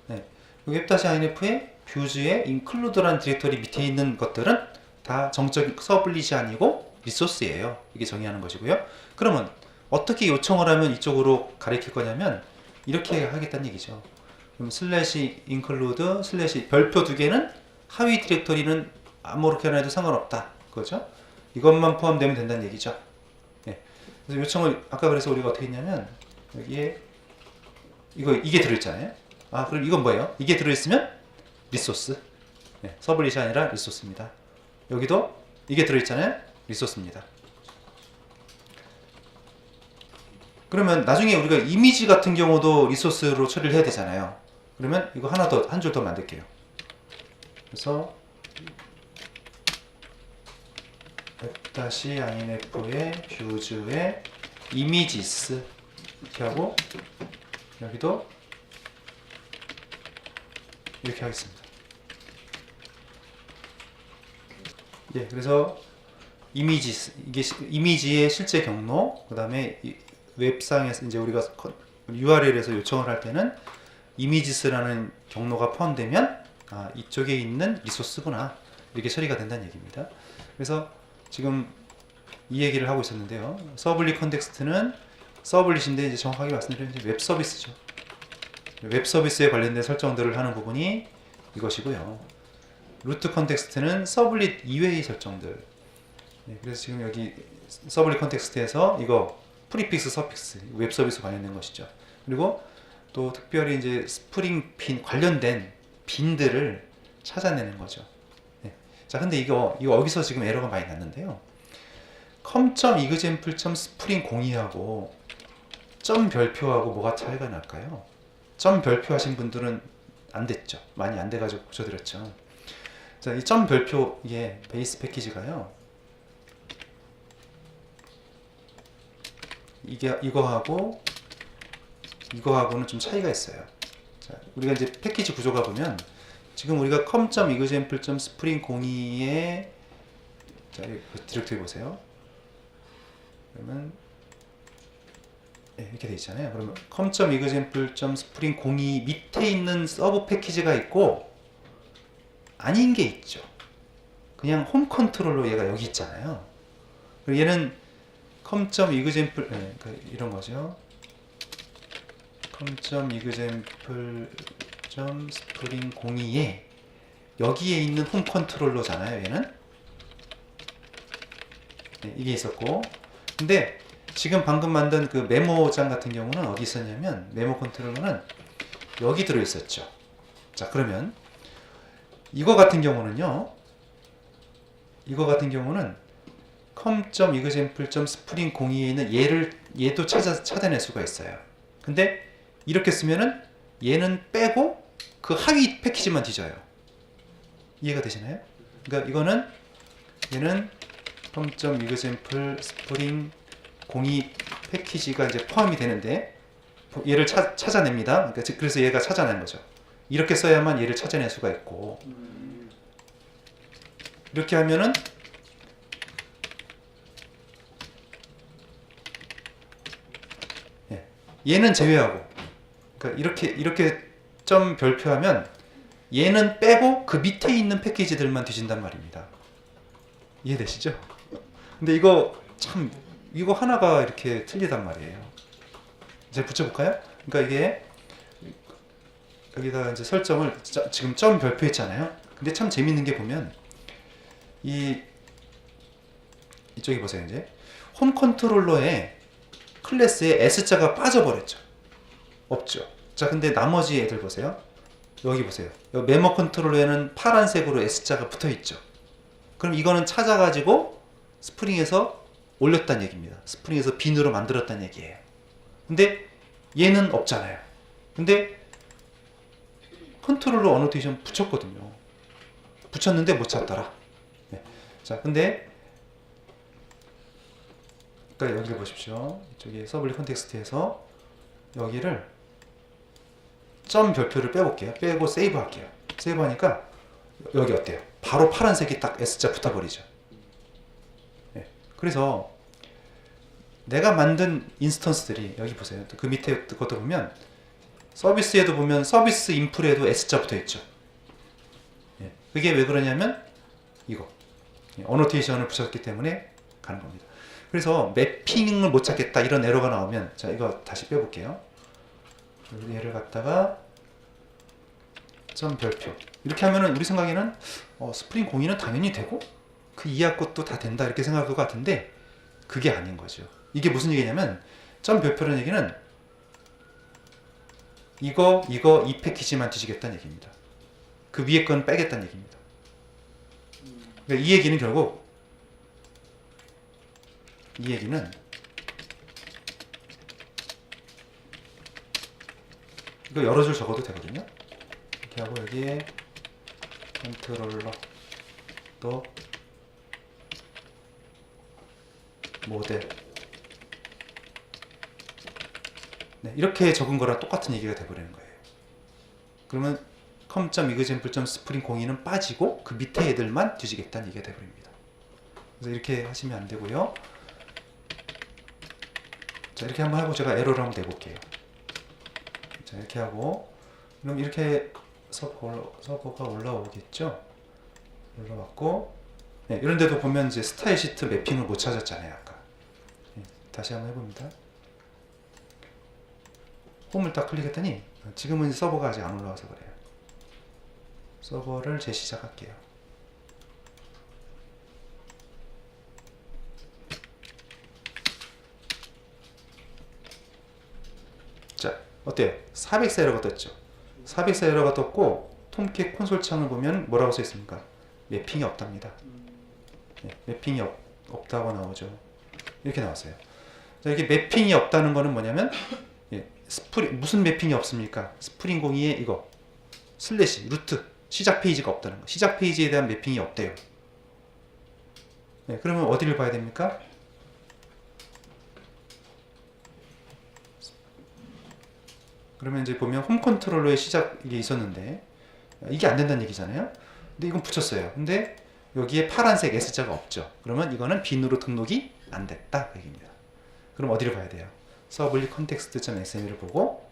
네, 웹-inf의 뷰즈에 include라는 디렉터리 밑에 있는 것들은 다 정적인 서블릿이 아니고 리소스예요. 이게 정의하는 것이고요. 그러면 어떻게 요청을 하면 이쪽으로 가리킬 거냐면 이렇게 하겠다는 얘기죠. 그럼 슬래시 include 슬래시 별표 두 개는 하위 디렉터리는 아무렇게나 해도 상관없다. 그거죠? 이것만 포함되면 된다는 얘기죠. 네. 그래서 요청을 아까 그래서 우리가 어떻게 했냐면 여기에 이게 들어있잖아요. 아, 그럼 이건 뭐예요? 이게 들어있으면 리소스. 네. 서블릿이 아니라 리소스입니다. 여기도 이게 들어있잖아요. 리소스입니다. 그러면 나중에 우리가 이미지 같은 경우도 리소스로 처리를 해야 되잖아요. 그러면 이거 하나 더, 한 줄 더 만들게요. 그래서 f-inf의 뷰즈의 이미지스 이렇게 하고 여기도 이렇게 하겠습니다. 예, 그래서 이미지스 이게 이미지의 실제 경로, 그 다음에 웹상에서 이제 우리가 URL에서 요청을 할 때는 이미지스라는 경로가 포함되면 아, 이쪽에 있는 리소스구나 이렇게 처리가 된다는 얘기입니다. 그래서 지금 이 얘기를 하고 있었는데요. 서블릿 컨텍스트는 서블릿인데 이제 정확하게 말씀드리면 이제 웹 서비스죠. 웹 서비스에 관련된 설정들을 하는 부분이 이것이고요. 루트 컨텍스트는 서블릿 이외의 설정들. 네, 그래서 지금 여기 서블릿 컨텍스트에서 이거 프리픽스, 서픽스, 웹 서비스 관련된 것이죠. 그리고 또 특별히 이제 스프링 빈 관련된 빈들을 찾아내는 거죠. 네. 자, 근데 이거 여기서 지금 에러가 많이 났는데요. com.example.spring 공이하고 점 별표하고 뭐가 차이가 날까요? 점 별표 하신 분들은 안 됐죠. 많이 안 돼가지고 고쳐드렸죠. 자, 이 점 별표 이게 베이스 패키지가요. 이거하고는 좀 차이가 있어요. 자, 우리가 이제 패키지 구조가 보면 지금 우리가 com.example.spring 02에 자, 디렉토리 보세요. 그러면 네, 이렇게 돼 있잖아요. 그러면 com.example.spring 02 밑에 있는 서브 패키지가 있고 아닌 게 있죠. 그냥 홈 컨트롤러 얘가 여기 있잖아요. 그리고 얘는 com.example 네, 그러니까 이런 거죠. com.example.spring 02에 여기에 있는 홈 컨트롤러잖아요. 얘는 네, 이게 있었고, 근데 지금 방금 만든 그 메모장 같은 경우는 어디 있었냐면 메모 컨트롤러는 여기 들어 있었죠. 자, 그러면 이거 같은 경우는요. 이거 같은 경우는 com.example.spring 02에 있는 얘도 찾아낼 수가 있어요. 근데 이렇게 쓰면은 얘는 빼고 그 하위 패키지만 뒤져요. 이해가 되시나요? 그러니까 이거는 얘는 com.example.spring 02 패키지가 이제 포함이 되는데 얘를 찾아냅니다. 그러니까 그래서 얘가 찾아낸 거죠. 이렇게 써야만 얘를 찾아낼 수가 있고 이렇게 하면은 얘는 제외하고 그러니까 이렇게 점 별표하면 얘는 빼고 그 밑에 있는 패키지들만 뒤진단 말입니다. 이해되시죠? 근데 이거 하나가 이렇게 틀리단 말이에요. 이제 붙여볼까요? 그러니까 이게 여기다가 이제 설정을 지금 점 별표했잖아요. 근데 참 재밌는 게 보면 이쪽에 보세요. 이제 홈 컨트롤러에 클래스에 S자가 빠져버렸죠. 없죠. 자, 근데 나머지 애들 보세요. 여기 보세요. 여기 메모 컨트롤러에는 파란색으로 S자가 붙어있죠. 그럼 이거는 찾아가지고 스프링에서 올렸다는 얘기입니다. 스프링에서 빈으로 만들었다는 얘기예요. 근데 얘는 없잖아요. 근데 컨트롤러 어노테이션 붙였거든요. 붙였는데 못 찾더라. 네. 자, 근데 그러니까 여기를 보십시오. 이쪽에 서블릿 컨텍스트에서 여기를 점 별표를 빼볼게요. 빼고 세이브 할게요. 세이브 하니까 여기 어때요? 바로 파란색이 딱 S자 붙어버리죠. 네. 그래서 내가 만든 인스턴스들이 여기 보세요. 그 밑에 것도 보면 서비스에도 보면 서비스 인풀에도 S자 붙어있죠. 네. 그게 왜 그러냐면 이거 어노테이션을 붙였기 때문에 가는 겁니다. 그래서 매핑을 못 찾겠다 이런 에러가 나오면 자, 이거 다시 빼볼게요. 얘를 갖다가 점 별표 이렇게 하면은 우리 생각에는 스프링 02는 당연히 되고 그 이하 것도 다 된다 이렇게 생각할 것 같은데 그게 아닌 거죠. 이게 무슨 얘기냐면 점 별표라는 얘기는 이거 이 패키지만 뒤지겠다는 얘기입니다. 그 위에 건 빼겠다는 얘기입니다. 그러니까 이 얘기는 결국 이 얘기는 이거 여러 줄 적어도 되거든요. 이렇게 하고 여기에 컨트롤러 또 모델 네, 이렇게 적은 거랑 똑같은 얘기가 돼버리는 거예요. 그러면 com.example.spring02는 빠지고 그 밑에 애들만 뒤지겠다는 얘기가 돼버립니다. 그래서 이렇게 하시면 안 되고요. 자, 이렇게 한번 하고 제가 에러를 한번 내볼게요. 자, 이렇게 하고 그럼 이렇게 서버가 올라오겠죠? 올라왔고 네, 이런 데도 보면 이제 스타일 시트 매핑을 못 찾았잖아요. 아까 네, 다시 한번 해봅니다. 홈을 딱 클릭했더니 지금은 서버가 아직 안 올라와서 그래요. 서버를 재시작할게요. 자, 어때요? 404 에러가 떴죠? 404 에러가 떴고 톰캣 콘솔 창을 보면 뭐라고 써 있습니까? 매핑이 없답니다. 네, 매핑이 없다고 나오죠. 이렇게 나왔어요. 자, 이렇게 매핑이 없다는 거는 뭐냐면 무슨 매핑이 없습니까? 스프링 02에 이거 슬래시 루트 시작 페이지가 없다는 거. 시작 페이지에 대한 매핑이 없대요. 네, 그러면 어디를 봐야 됩니까? 그러면 이제 보면 홈 컨트롤러의 시작이 있었는데 이게 안 된다는 얘기잖아요. 근데 이건 붙였어요. 근데 여기에 파란색 S자가 없죠. 그러면 이거는 빈으로 등록이 안 됐다 그 얘기입니다. 그럼 어디를 봐야 돼요? 서블리 컨텍스트.xml을 보고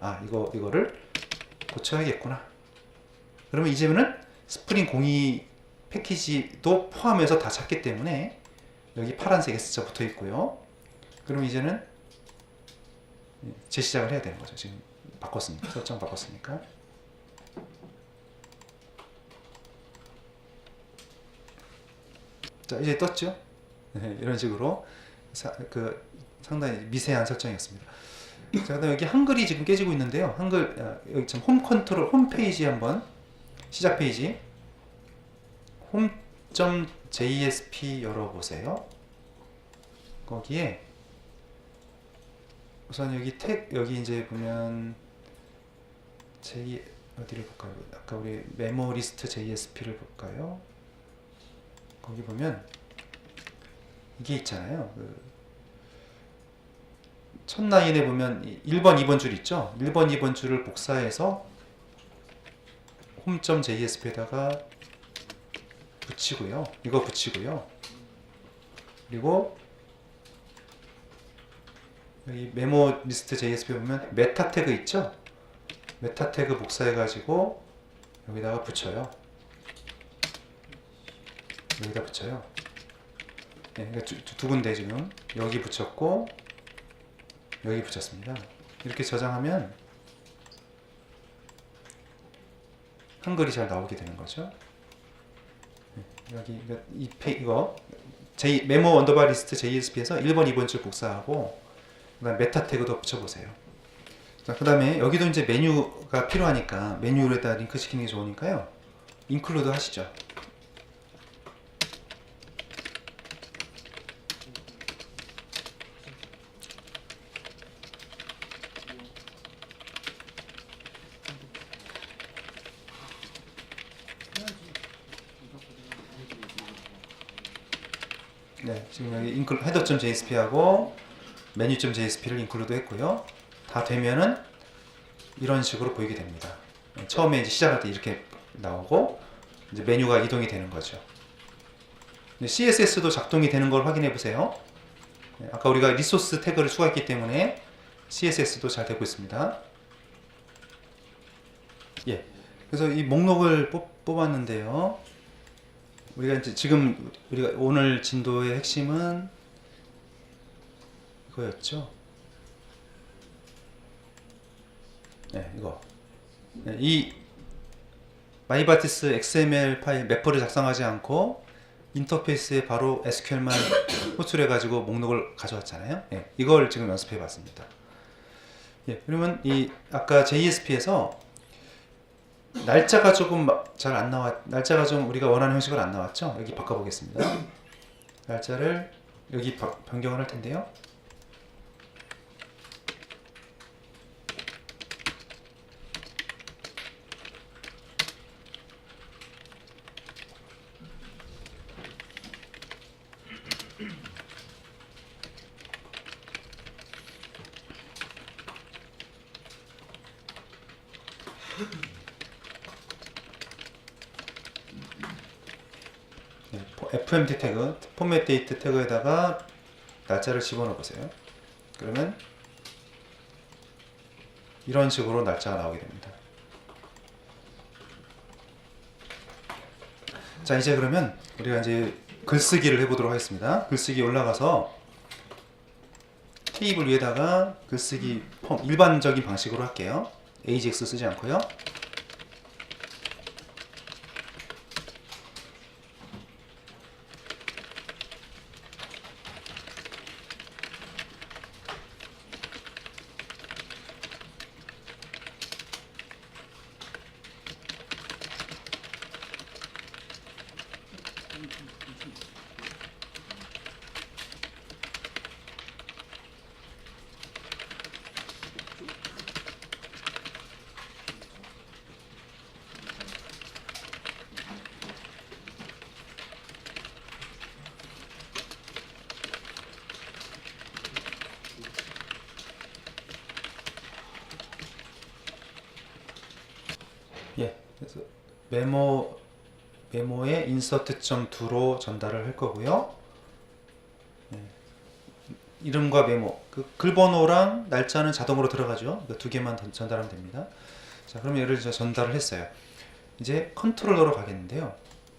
이거를 고쳐야겠구나. 그러면 이제는 스프링 02 패키지도 포함해서 다 찾기 때문에 여기 파란색 S자 붙어 있고요. 그럼 이제는 재시작을 해야 되는 거죠. 지금 바꿨으니까, 설정 바꿨으니까. 자, 이제 떴죠? 네, 이런 식으로 상당히 미세한 설정이었습니다. 자, 그다음 여기 한글이 지금 깨지고 있는데요. 한글 여기 지금 홈 컨트롤 홈 페이지 한번 시작 페이지 home.jsp 열어보세요. 거기에 우선 여기 이제 보면 어디를 볼까요? 아까 우리 메모 리스트 JSP를 볼까요? 거기 보면 이게 있잖아요. 첫 라인에 보면 1번, 2번 줄 있죠? 1번, 2번 줄을 복사해서 home.jsp에다가 붙이고요. 이거 붙이고요. 그리고 여기 메모 리스트 JSP 보면 메타 태그 있죠? 메타 태그 복사해가지고 여기다가 붙여요. 여기다 붙여요. 네, 그러니까 두 군데 지금 여기 붙였고 여기 붙였습니다. 이렇게 저장하면 한글이 잘 나오게 되는 거죠. 네, 여기 이거 메모 언더바 리스트 JSP에서 1번, 2번 줄 복사하고 그다음 메타 태그도 붙여보세요. 자, 그다음에 여기도 이제 메뉴가 필요하니까 메뉴에다 링크 시키는 게 좋으니까요. 인클루드 하시죠. 네, 지금 여기 header.jsp하고 menu.jsp를 인클루드 했고요. 다 되면은 이런 식으로 보이게 됩니다. 처음에 이제 시작할 때 이렇게 나오고 이제 메뉴가 이동이 되는 거죠. CSS도 작동이 되는 걸 확인해 보세요. 아까 우리가 리소스 태그를 추가했기 때문에 CSS도 잘 되고 있습니다. 예. 그래서 이 목록을 뽑았는데요. 우리가 이제 지금 우리가 오늘 진도의 핵심은 이거였죠. 네, 이거. 네, 이 마이바티스 XML 파일 매퍼를 작성하지 않고 인터페이스에 바로 SQL만 호출해 가지고 목록을 가져왔잖아요. 예, 이걸 지금 연습해 봤습니다. 예, 그러면 이 아까 JSP에서 날짜가 조금 잘 안 날짜가 좀 우리가 원하는 형식으로 안 나왔죠? 여기 바꿔보겠습니다. 날짜를 여기 변경을 할 텐데요. FMT 태그, 포맷 데이트 태그에다가 날짜를 집어넣어 보세요. 그러면 이런 식으로 날짜가 나오게 됩니다. 자, 이제 그러면 우리가 이제 글쓰기를 해보도록 하겠습니다. 글쓰기 올라가서 테이블 위에다가 글쓰기 폼 일반적인 방식으로 할게요. AJAX 쓰지 않고요. 예, 그래서 메모에 insert.to로 전달을 할 거고요. 예, 이름과 메모, 그 글번호랑 날짜는 자동으로 들어가죠. 그 두 개만 전달하면 됩니다. 자, 그럼 얘를 이제 전달을 했어요. 이제 컨트롤러로 가겠는데요.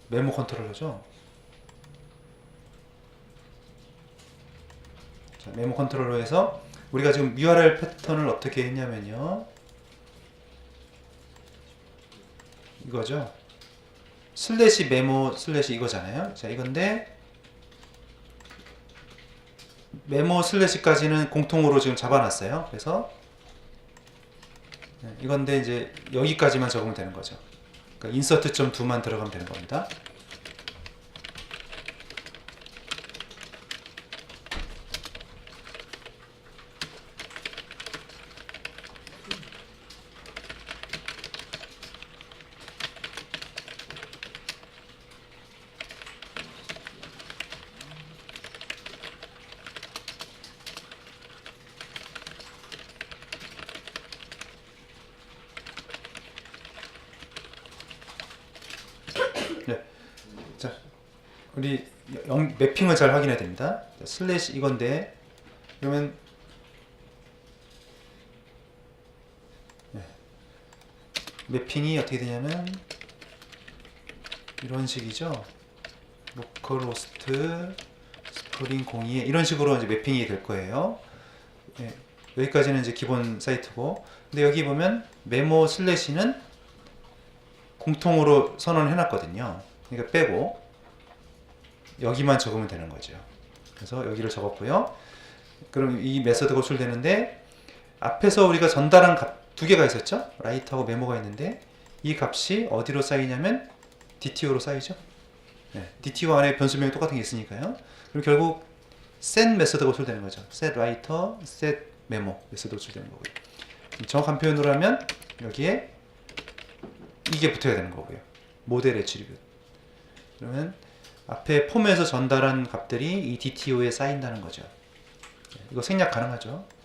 메모 컨트롤러죠. 자, 메모 컨트롤러에서 우리가 지금 URL 패턴을 어떻게 했냐면요. 이거죠. 슬래시 메모 슬래시 이거잖아요. 자, 이건데 메모 슬래시까지는 공통으로 지금 잡아놨어요. 그래서 이건데 이제 여기까지만 적으면 되는 거죠. 그러니까 insert.to만 들어가면 되는 겁니다. 네. 자, 우리 매핑을 잘 확인해야 됩니다. 슬래시 이건데 그러면 매핑이 어떻게 되냐면 이런 식이죠. 로컬호스트 스프링 02에 이런 식으로 이제 매핑이 될 거예요. 네, 여기까지는 이제 기본 사이트고, 근데 여기 보면 메모 슬래시는 공통으로 선언을 해놨거든요. 그러니까 빼고 여기만 적으면 되는 거죠. 그래서 여기를 적었고요. 그럼 이 메서드가 호출되는데 앞에서 우리가 전달한 값 두 개가 있었죠? 라이트하고 메모가 있는데 이 값이 어디로 쌓이냐면 DTO로 쌓이죠. 네, DTO 안에 변수명이 똑같은 게 있으니까요. 그럼 결국 set 메서드가 호출되는 거죠. set writer, set memo 메서드 호출되는 거고요. 정확한 표현으로 하면 여기에 이게 붙어야 되는 거고요. 모델 애트리뷰트. 그러면 앞에 폼에서 전달한 값들이 이 DTO에 쌓인다는 거죠. 이거 생략 가능하죠.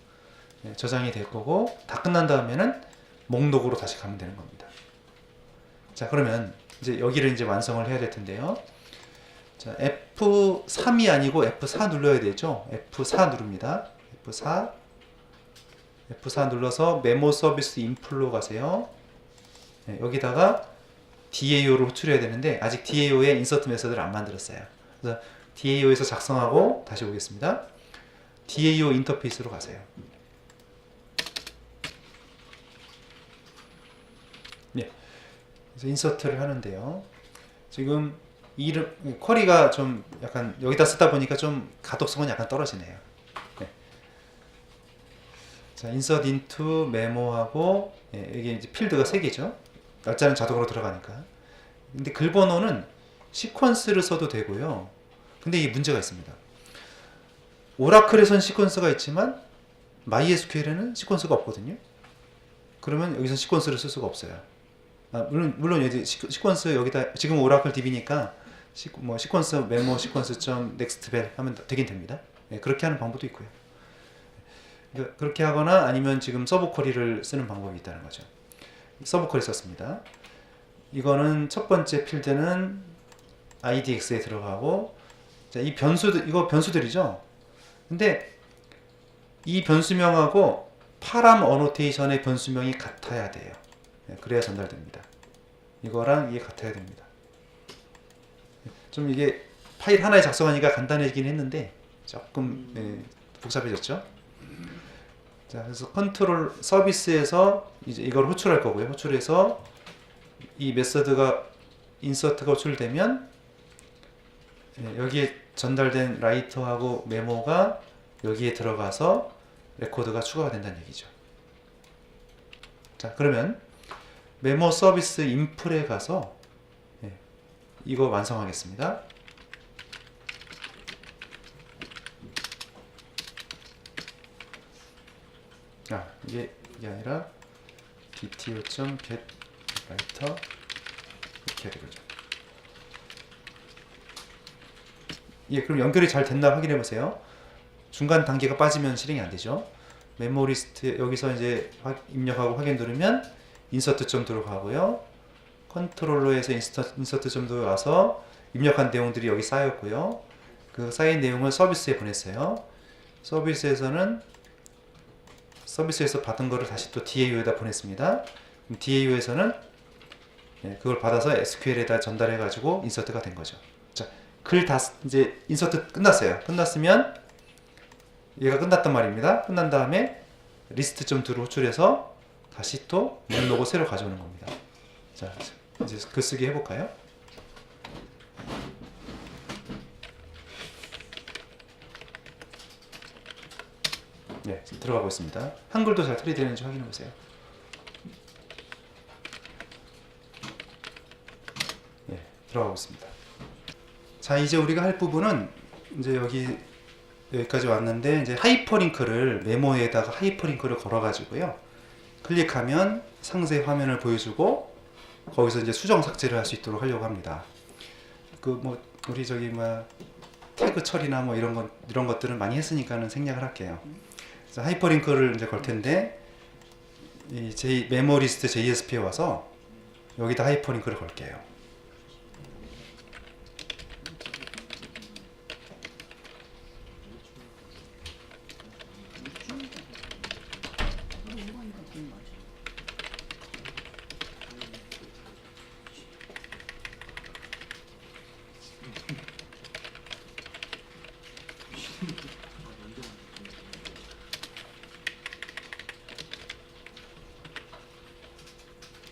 저장이 될 거고 다 끝난 다음에는 목록으로 다시 가면 되는 겁니다. 자, 그러면 이제 여기를 이제 완성을 해야 될 텐데요. 자, F3이 아니고 F4 눌러야 되죠. F4 누릅니다. F4 눌러서 메모 서비스 인플로 가세요. 네, 여기다가 DAO를 호출해야 되는데 아직 DAO의 인서트 메서드를 안 만들었어요. 그래서 DAO에서 작성하고 다시 오겠습니다. DAO 인터페이스로 가세요. 네, 그래서 인서트를 하는데요. 지금 이름 쿼리가 좀 약간 여기다 쓰다 보니까 좀 가독성은 약간 떨어지네요. 네. 자, insert into 메모하고 이게 이제 필드가 3개죠. 날짜는 자동으로 들어가니까. 근데 글번호는 시퀀스를 써도 되고요. 근데 이게 문제가 있습니다. 오라클에선 시퀀스가 있지만 MySQL에는 시퀀스가 없거든요. 그러면 여기서 시퀀스를 쓸 수가 없어요. 물론 이제 시퀀스 여기다 지금 오라클 DB니까 시퀀스 메모 시퀀스 점 넥스트벨 하면 되긴 됩니다. 예, 그렇게 하는 방법도 있고요. 그러니까 그렇게 하거나 아니면 지금 서브 쿼리를 쓰는 방법이 있다는 거죠. 서브 쿼리 썼습니다. 이거는 첫 번째 필드는 IDX에 들어가고, 자, 이 변수들, 이거 변수들이죠. 근데 이 변수명하고 파람 어노테이션의 변수명이 같아야 돼요. 그래야 전달됩니다. 이거랑 이게 같아야 됩니다. 좀 이게 파일 하나에 작성하니까 간단해지긴 했는데 조금 복잡해졌죠. 자, 그래서 컨트롤 서비스에서 이제 이걸 호출할 거고요. 호출해서 이 메서드가 인서트가 호출되면 여기에 전달된 라이터하고 메모가 여기에 들어가서 레코드가 추가가 된다는 얘기죠. 자, 그러면 메모 서비스 인풀에 가서 이거 완성하겠습니다. 이게 아니라 dto.get writer 이렇게 해야 되겠죠. 예, 그럼 연결이 잘 됐나 확인해 보세요. 중간 단계가 빠지면 실행이 안 되죠. 메모리스트 여기서 이제 입력하고 확인 누르면 인서트 점 들어가고요. 컨트롤러에서 인서트 점 들어와서 입력한 내용들이 여기 쌓였고요. 그 쌓인 내용을 서비스에 보냈어요. 서비스에서 받은 거를 다시 또 DAU에다 보냈습니다. DAU에서는 그걸 받아서 SQL에다 전달해 가지고 인서트가 된 거죠. 자, 이제 인서트 끝났어요. 끝났으면 얘가 끝났단 말입니다. 끝난 다음에 리스트 점 도를 호출해서 다시 또 메인 로고 새로 가져오는 겁니다. 자, 이제 글쓰기 해볼까요? 네, 들어가고 있습니다. 한글도 잘 처리되는지 확인해 보세요. 네, 들어가고 있습니다. 자, 이제 우리가 할 부분은 이제 여기까지 왔는데, 이제 하이퍼링크를 메모에다가 하이퍼링크를 걸어가지고요. 클릭하면 상세 화면을 보여주고 거기서 이제 수정 삭제를 할 수 있도록 하려고 합니다. 우리 태그 처리나 이런 것들은 많이 했으니까는 생략을 할게요. 하이퍼링크를 이제 걸 텐데, 이 메모리스트 JSP에 와서 여기다 하이퍼링크를 걸게요.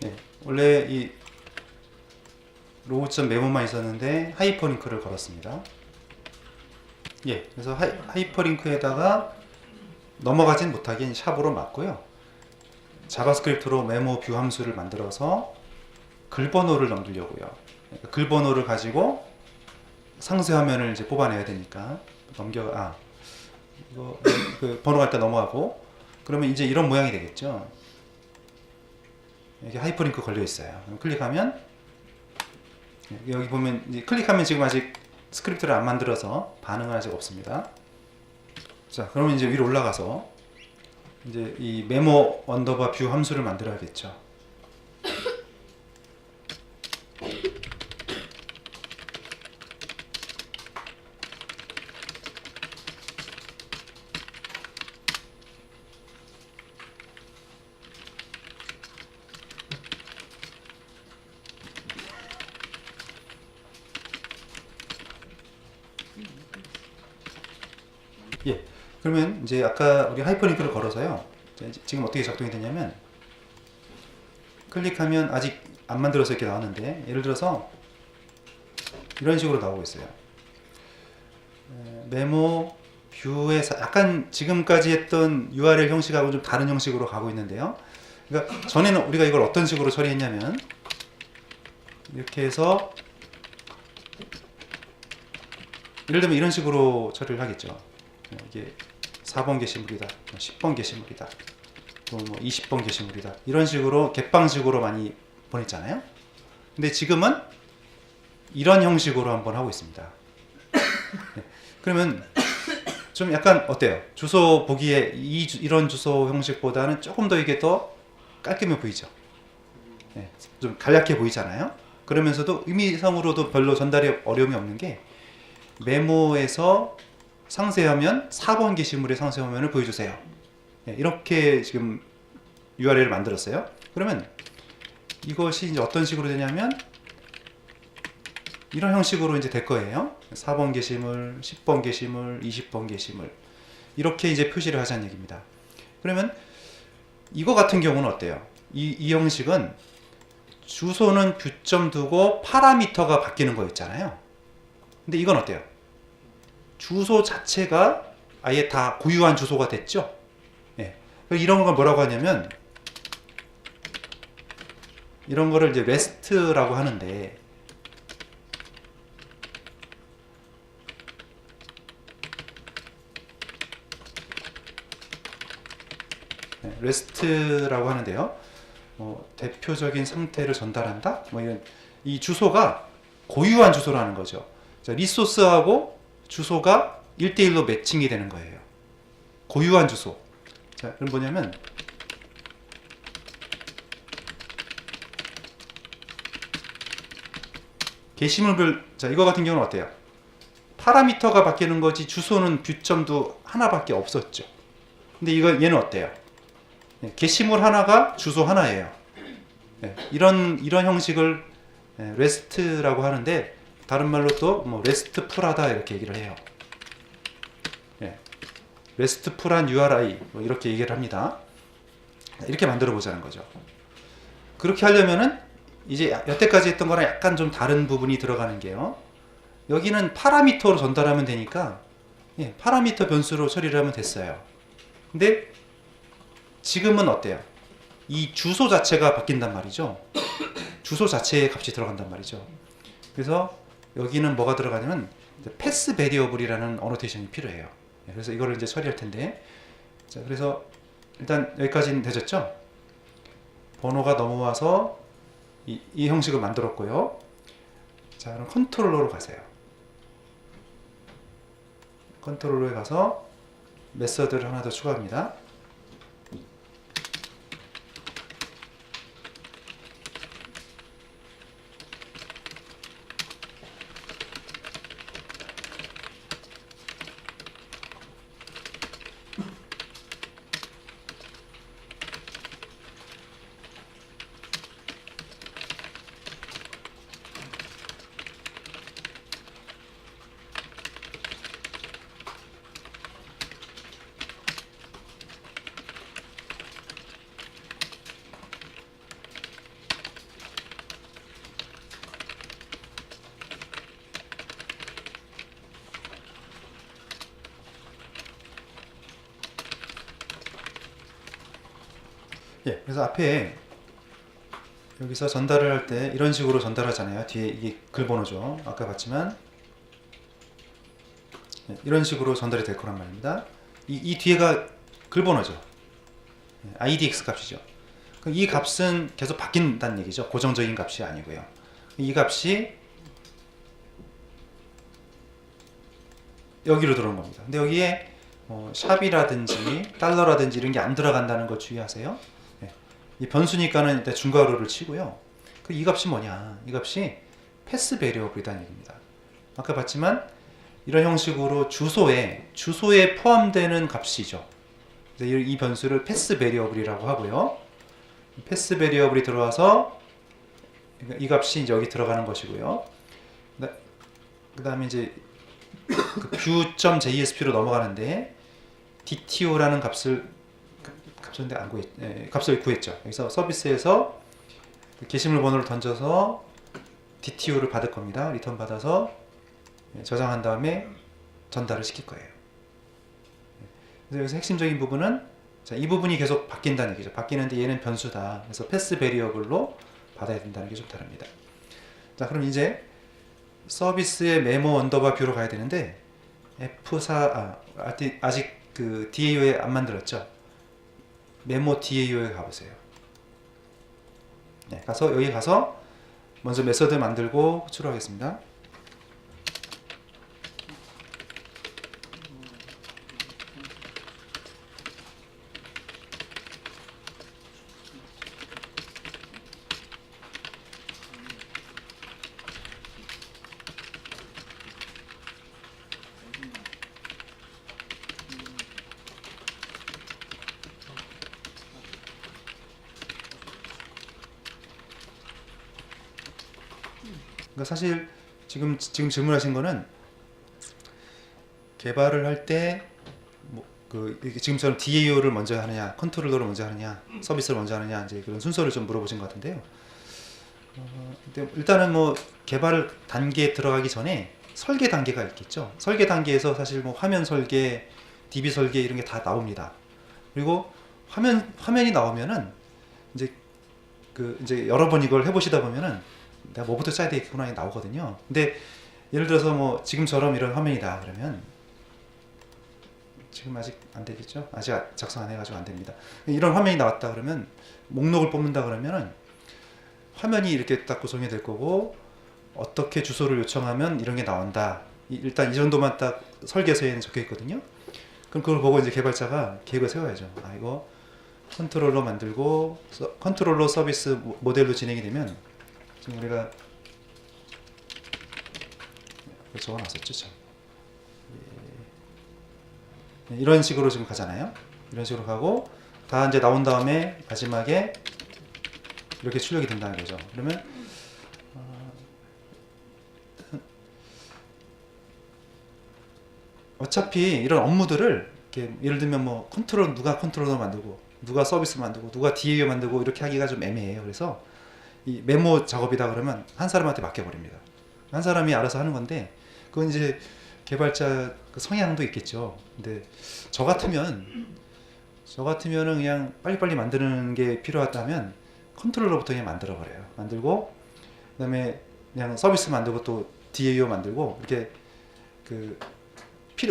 네, 원래 이 로우.점 메모만 있었는데 하이퍼링크를 걸었습니다. 예, 그래서 하이퍼링크에다가 넘어가진 못하게 샵으로 맞고요. 자바스크립트로 메모 뷰 함수를 만들어서 글 번호를 넘기려고요. 그러니까 글 번호를 가지고 상세 화면을 이제 뽑아내야 되니까 이거 그 번호가 일단 넘어가고, 그러면 이제 이런 모양이 되겠죠. 여기 하이퍼링크 걸려 있어요. 클릭하면 여기 보면 이제 클릭하면 지금 아직 스크립트를 안 만들어서 반응은 아직 없습니다. 자, 그러면 이제 위로 올라가서 이제 이 메모 언더바 뷰 함수를 만들어야겠죠. 예, 그러면 이제 아까 우리 하이퍼링크를 걸어서요. 지금 어떻게 작동이 되냐면, 클릭하면 아직 안 만들어서 이렇게 나왔는데, 예를 들어서 이런 식으로 나오고 있어요. 메모 뷰에서 약간 지금까지 했던 URL 형식하고 좀 다른 형식으로 가고 있는데요. 그러니까 전에는 우리가 이걸 어떤 식으로 처리했냐면, 이렇게 해서 예를 들면 이런 식으로 처리를 하겠죠. 이게 4번 게시물이다, 10번 게시물이다, 또 뭐 20번 게시물이다, 이런 식으로 갯방식으로 많이 보냈잖아요. 근데 지금은 이런 형식으로 한번 하고 있습니다. 네. 그러면 좀 약간 어때요? 주소 보기에 이런 주소 형식보다는 조금 더 이게 더 깔끔해 보이죠? 네. 좀 간략해 보이잖아요. 그러면서도 의미상으로도 별로 전달이 어려움이 없는 게 메모에서 상세화면 4번 게시물의 상세화면을 보여주세요. 네. 이렇게 지금 URL을 만들었어요. 그러면 이것이 이제 어떤 식으로 되냐면 이런 형식으로 이제 될 거예요. 4번 게시물, 10번 게시물, 20번 게시물, 이렇게 이제 표시를 하자는 얘기입니다. 그러면 이거 같은 경우는 어때요? 이 형식은 주소는 뷰점 두고 파라미터가 바뀌는 거 있잖아요. 근데 이건 어때요? 주소 자체가 아예 다 고유한 주소가 됐죠? 예. 이런 걸 뭐라고 하냐면 이런 거를 이제 REST라고 하는데, REST라고 하는데요. 대표적인 상태를 전달한다? 뭐 이런, 이 주소가 고유한 주소라는 거죠. 자, 리소스하고 주소가 1대1로 매칭이 되는 거예요. 고유한 주소. 자, 그럼 뭐냐면 게시물별, 자, 이거 같은 경우는 어때요? 파라미터가 바뀌는 거지 주소는 뷰점도 하나밖에 없었죠. 근데 얘는 어때요? 네, 게시물 하나가 주소 하나예요. 네, 이런 형식을 REST라고 하는데, 다른 말로 또 뭐 REST풀하다 이렇게 얘기를 해요. 네, REST풀한 URI 뭐 이렇게 얘기를 합니다. 이렇게 만들어 보자는 거죠. 그렇게 하려면은 이제 여태까지 했던 거랑 약간 좀 다른 부분이 들어가는 게요. 여기는 파라미터로 전달하면 되니까 파라미터 변수로 처리를 하면 됐어요. 근데 지금은 어때요? 이 주소 자체가 바뀐단 말이죠. 주소 자체의 값이 들어간단 말이죠. 그래서 여기는 뭐가 들어가냐면 패스 베리어블이라는 어노테이션이 필요해요. 그래서 이거를 이제 처리할 텐데, 자, 그래서 일단 여기까지는 되셨죠? 번호가 넘어와서 이 형식을 만들었고요. 자, 그럼 컨트롤러로 가세요. 컨트롤러에 가서 메서드를 하나 더 추가합니다. 예, 그래서 앞에 여기서 전달을 할 때 이런 식으로 전달하잖아요. 뒤에 이게 글번호죠. 아까 봤지만 이런 식으로 전달이 될 거란 말입니다. 이 뒤에가 글번호죠. IDX 값이죠. 이 값은 계속 바뀐다는 얘기죠. 고정적인 값이 아니고요. 이 값이 여기로 들어온 겁니다. 근데 여기에 샵이라든지 달러라든지 이런 게 안 들어간다는 거 주의하세요. 이 변수니까는 일단 중괄호를 치고요. 이 값이 뭐냐? 이 값이 패스 베리어블이라는 얘기입니다. 아까 봤지만 이런 형식으로 주소에 포함되는 값이죠. 그래서 이 변수를 패스 베리어블이라고 하고요. 패스 베리어블이 들어와서 이 값이 이제 여기 들어가는 것이고요. 그 다음에 이제 그 view.jsp로 넘어가는데 dto라는 값을 구했죠. 여기서 서비스에서 게시물 번호를 던져서 dto를 받을 겁니다. 리턴 받아서 저장한 다음에 전달을 시킬 거예요. 그래서 여기서 핵심적인 부분은, 자, 이 부분이 계속 바뀐다는 얘기죠. 바뀌는데 얘는 변수다. 그래서 패스 베리어블로 받아야 된다는 게 좀 다릅니다. 자, 그럼 이제 서비스의 메모 언더바 뷰로 가야 되는데, F4 아직 그 DAO에 안 만들었죠. 메모 DAO에 가보세요. 네, 가서 여기 가서 먼저 메서드 만들고 호출하겠습니다. 그러니까 사실 지금 질문하신 거는 개발을 할 때 뭐 지금처럼 DAO를 먼저 하느냐, 컨트롤러를 먼저 하느냐, 서비스를 먼저 하느냐 이제 그런 순서를 좀 물어보신 것 같은데요. 근데 일단은 뭐 개발 단계에 들어가기 전에 설계 단계가 있겠죠. 설계 단계에서 사실 뭐 화면 설계, DB 설계 이런 게 다 나옵니다. 그리고 화면이 나오면은 이제 여러 번 이걸 해보시다 보면은 내가 뭐부터 짜야 되겠구나 나오거든요. 근데 예를 들어서 뭐 지금처럼 이런 화면이다 그러면 지금 아직 안 되겠죠? 아직 작성 안 해가지고 안 됩니다. 이런 화면이 나왔다 그러면 목록을 뽑는다 그러면은 화면이 이렇게 딱 구성이 될 거고 어떻게 주소를 요청하면 이런 게 나온다. 일단 이 정도만 딱 설계서에는 적혀 있거든요. 그럼 그걸 보고 이제 개발자가 계획을 세워야죠. 이거 컨트롤러 만들고 컨트롤러 서비스 모델로 진행이 되면 지금 우리가 적어놨었죠 참. 이런 식으로 지금 가잖아요. 이런 식으로 가고 다 이제 나온 다음에 마지막에 이렇게 출력이 된다는 거죠. 그러면 어차피 이런 업무들을 이렇게 예를 들면 뭐 누가 컨트롤러 만들고 누가 서비스 만들고 누가 DAO 만들고 이렇게 하기가 좀 애매해요. 그래서 이 메모 작업이다 그러면 한 사람한테 맡겨버립니다. 한 사람이 알아서 하는 건데 그건 이제 개발자 성향도 있겠죠. 근데 저 같으면은 그냥 빨리빨리 만드는 게 필요하다면 컨트롤러부터 그냥 만들어 버려요. 만들고 그다음에 그냥 서비스 만들고 또 DAO 만들고 이렇게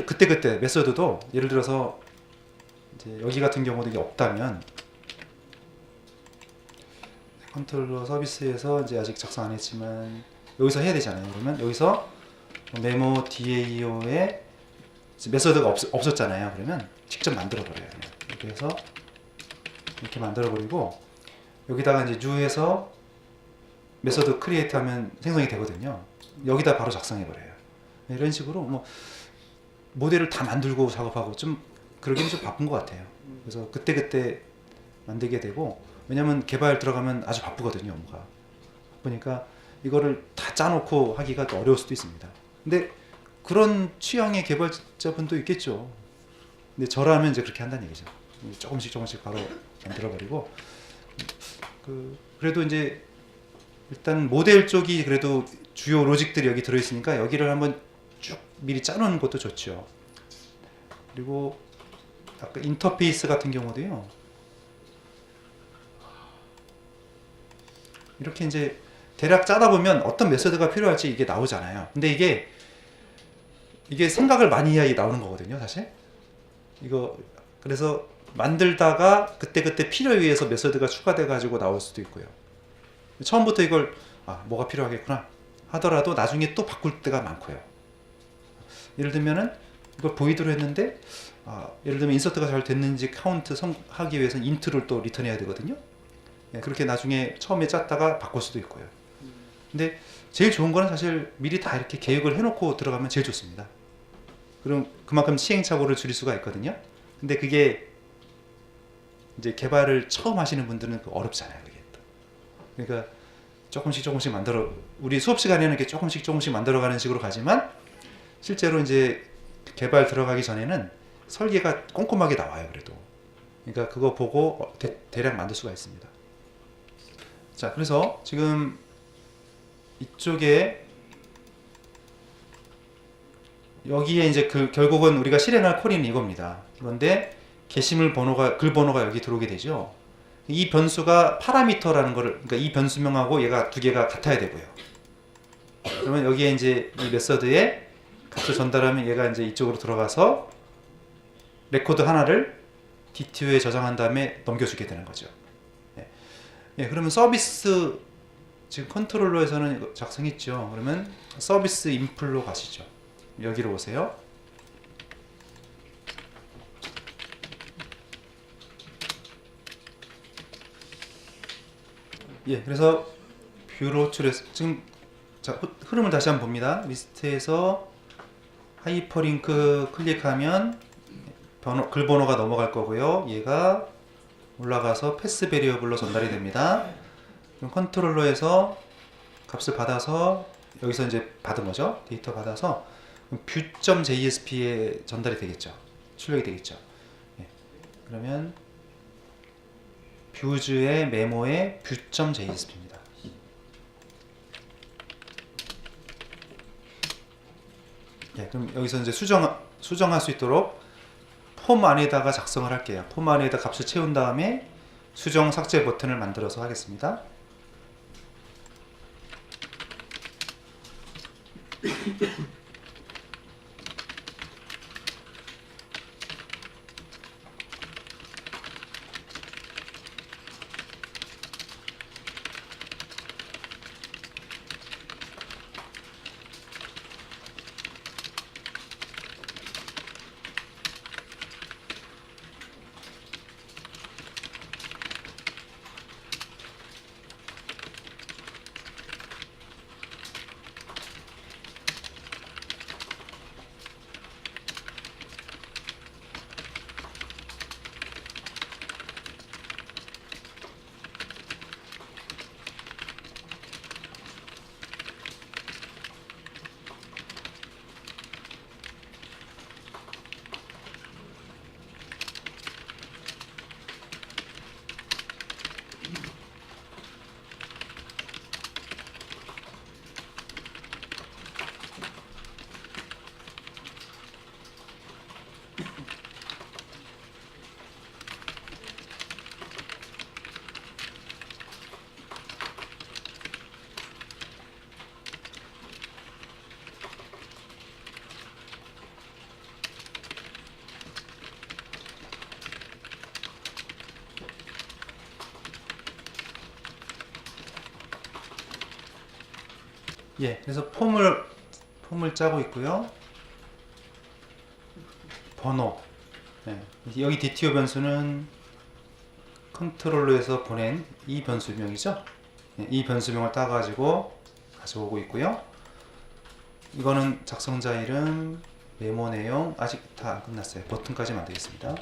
그때 메서드도 예를 들어서 이제 여기 같은 경우도 이게 없다면 컨트롤러 서비스에서 이제 아직 작성 안 했지만 여기서 해야 되잖아요. 그러면 여기서 메모 DAO에 메서드가 없었잖아요. 그러면 직접 만들어 버려요. 이렇게 해서 이렇게 만들어 버리고 여기다가 이제 뉴에서 메서드 크리에이트 하면 생성이 되거든요. 여기다 바로 작성해 버려요. 이런 식으로 뭐 모델을 다 만들고 작업하고 좀 그러기는 좀 바쁜 것 같아요. 그래서 그때 만들게 되고 왜냐면 개발 들어가면 아주 바쁘거든요. 업무가 바쁘니까 이거를 다 짜놓고 하기가 또 어려울 수도 있습니다. 근데 그런 취향의 개발자분도 있겠죠. 근데 저라면 이제 그렇게 한다는 얘기죠. 조금씩 바로 만들어버리고 그래도 이제 일단 모델 쪽이 그래도 주요 로직들이 여기 들어있으니까 여기를 한번 쭉 미리 짜놓는 것도 좋죠. 그리고 아까 인터페이스 같은 경우도요. 이렇게 이제 대략 짜다 보면 어떤 메서드가 필요할지 이게 나오잖아요. 근데 이게 생각을 많이 해야 나오는 거거든요, 사실. 이거 그래서 만들다가 그때 필요에 의해서 메서드가 추가돼 가지고 나올 수도 있고요. 처음부터 이걸 뭐가 필요하겠구나 하더라도 나중에 또 바꿀 때가 많고요. 예를 들면은 이걸 보이드로 했는데 예를 들면 인서트가 잘 됐는지 카운트 하기 위해서는 인트를 또 리턴해야 되거든요. 그렇게 나중에 처음에 짰다가 바꿀 수도 있고요. 근데 제일 좋은 거는 사실 미리 다 이렇게 계획을 해놓고 들어가면 제일 좋습니다. 그럼 그만큼 시행착오를 줄일 수가 있거든요. 근데 그게 이제 개발을 처음 하시는 분들은 어렵잖아요. 그게 또. 그러니까 조금씩 우리 수업 시간에는 이렇게 조금씩 만들어가는 식으로 가지만 실제로 이제 개발 들어가기 전에는 설계가 꼼꼼하게 나와요. 그래도. 그러니까 그거 보고 대략 만들 수가 있습니다. 자, 그래서 지금 이쪽에 여기에 이제 결국은 우리가 실행할 콜은 이겁니다. 그런데 게시물 번호가 글 번호가 여기 들어오게 되죠. 이 변수가 파라미터라는 거를 그러니까 이 변수명하고 얘가 두 개가 같아야 되고요. 그러면 여기에 이제 이 메서드에 값을 전달하면 얘가 이제 이쪽으로 들어가서 레코드 하나를 DTO에 저장한 다음에 넘겨주게 되는 거죠. 예. 예, 그러면 서비스 지금 컨트롤러에서는 이거 작성했죠. 그러면 서비스 인플로 가시죠. 여기로 오세요. 예, 그래서 뷰로 호출해서 지금 자, 흐름을 다시 한번 봅니다. 리스트에서 하이퍼링크 클릭하면 글 번호가 넘어갈 거고요. 얘가 올라가서 패스 베리어블로 전달이 됩니다. 그럼 컨트롤러에서 값을 받아서 여기서 이제 받은 거죠. 데이터 받아서 view.jsp에 전달이 되겠죠. 출력이 되겠죠. 예. 그러면 뷰즈의 메모의 view.jsp입니다. 예, 그럼 여기서 이제 수정할 수 있도록 폼 안에다가 작성을 할게요. 폼 안에다 값을 채운 다음에 수정 삭제 버튼을 만들어서 하겠습니다. 예, 그래서 폼을 짜고 있고요. 번호. 예, 여기 DTO 변수는 컨트롤러에서 보낸 이 변수명이죠. 예, 이 변수명을 따가지고 가져오고 있고요. 이거는 작성자 이름, 메모 내용 아직 다 안 끝났어요. 버튼까지 만들겠습니다.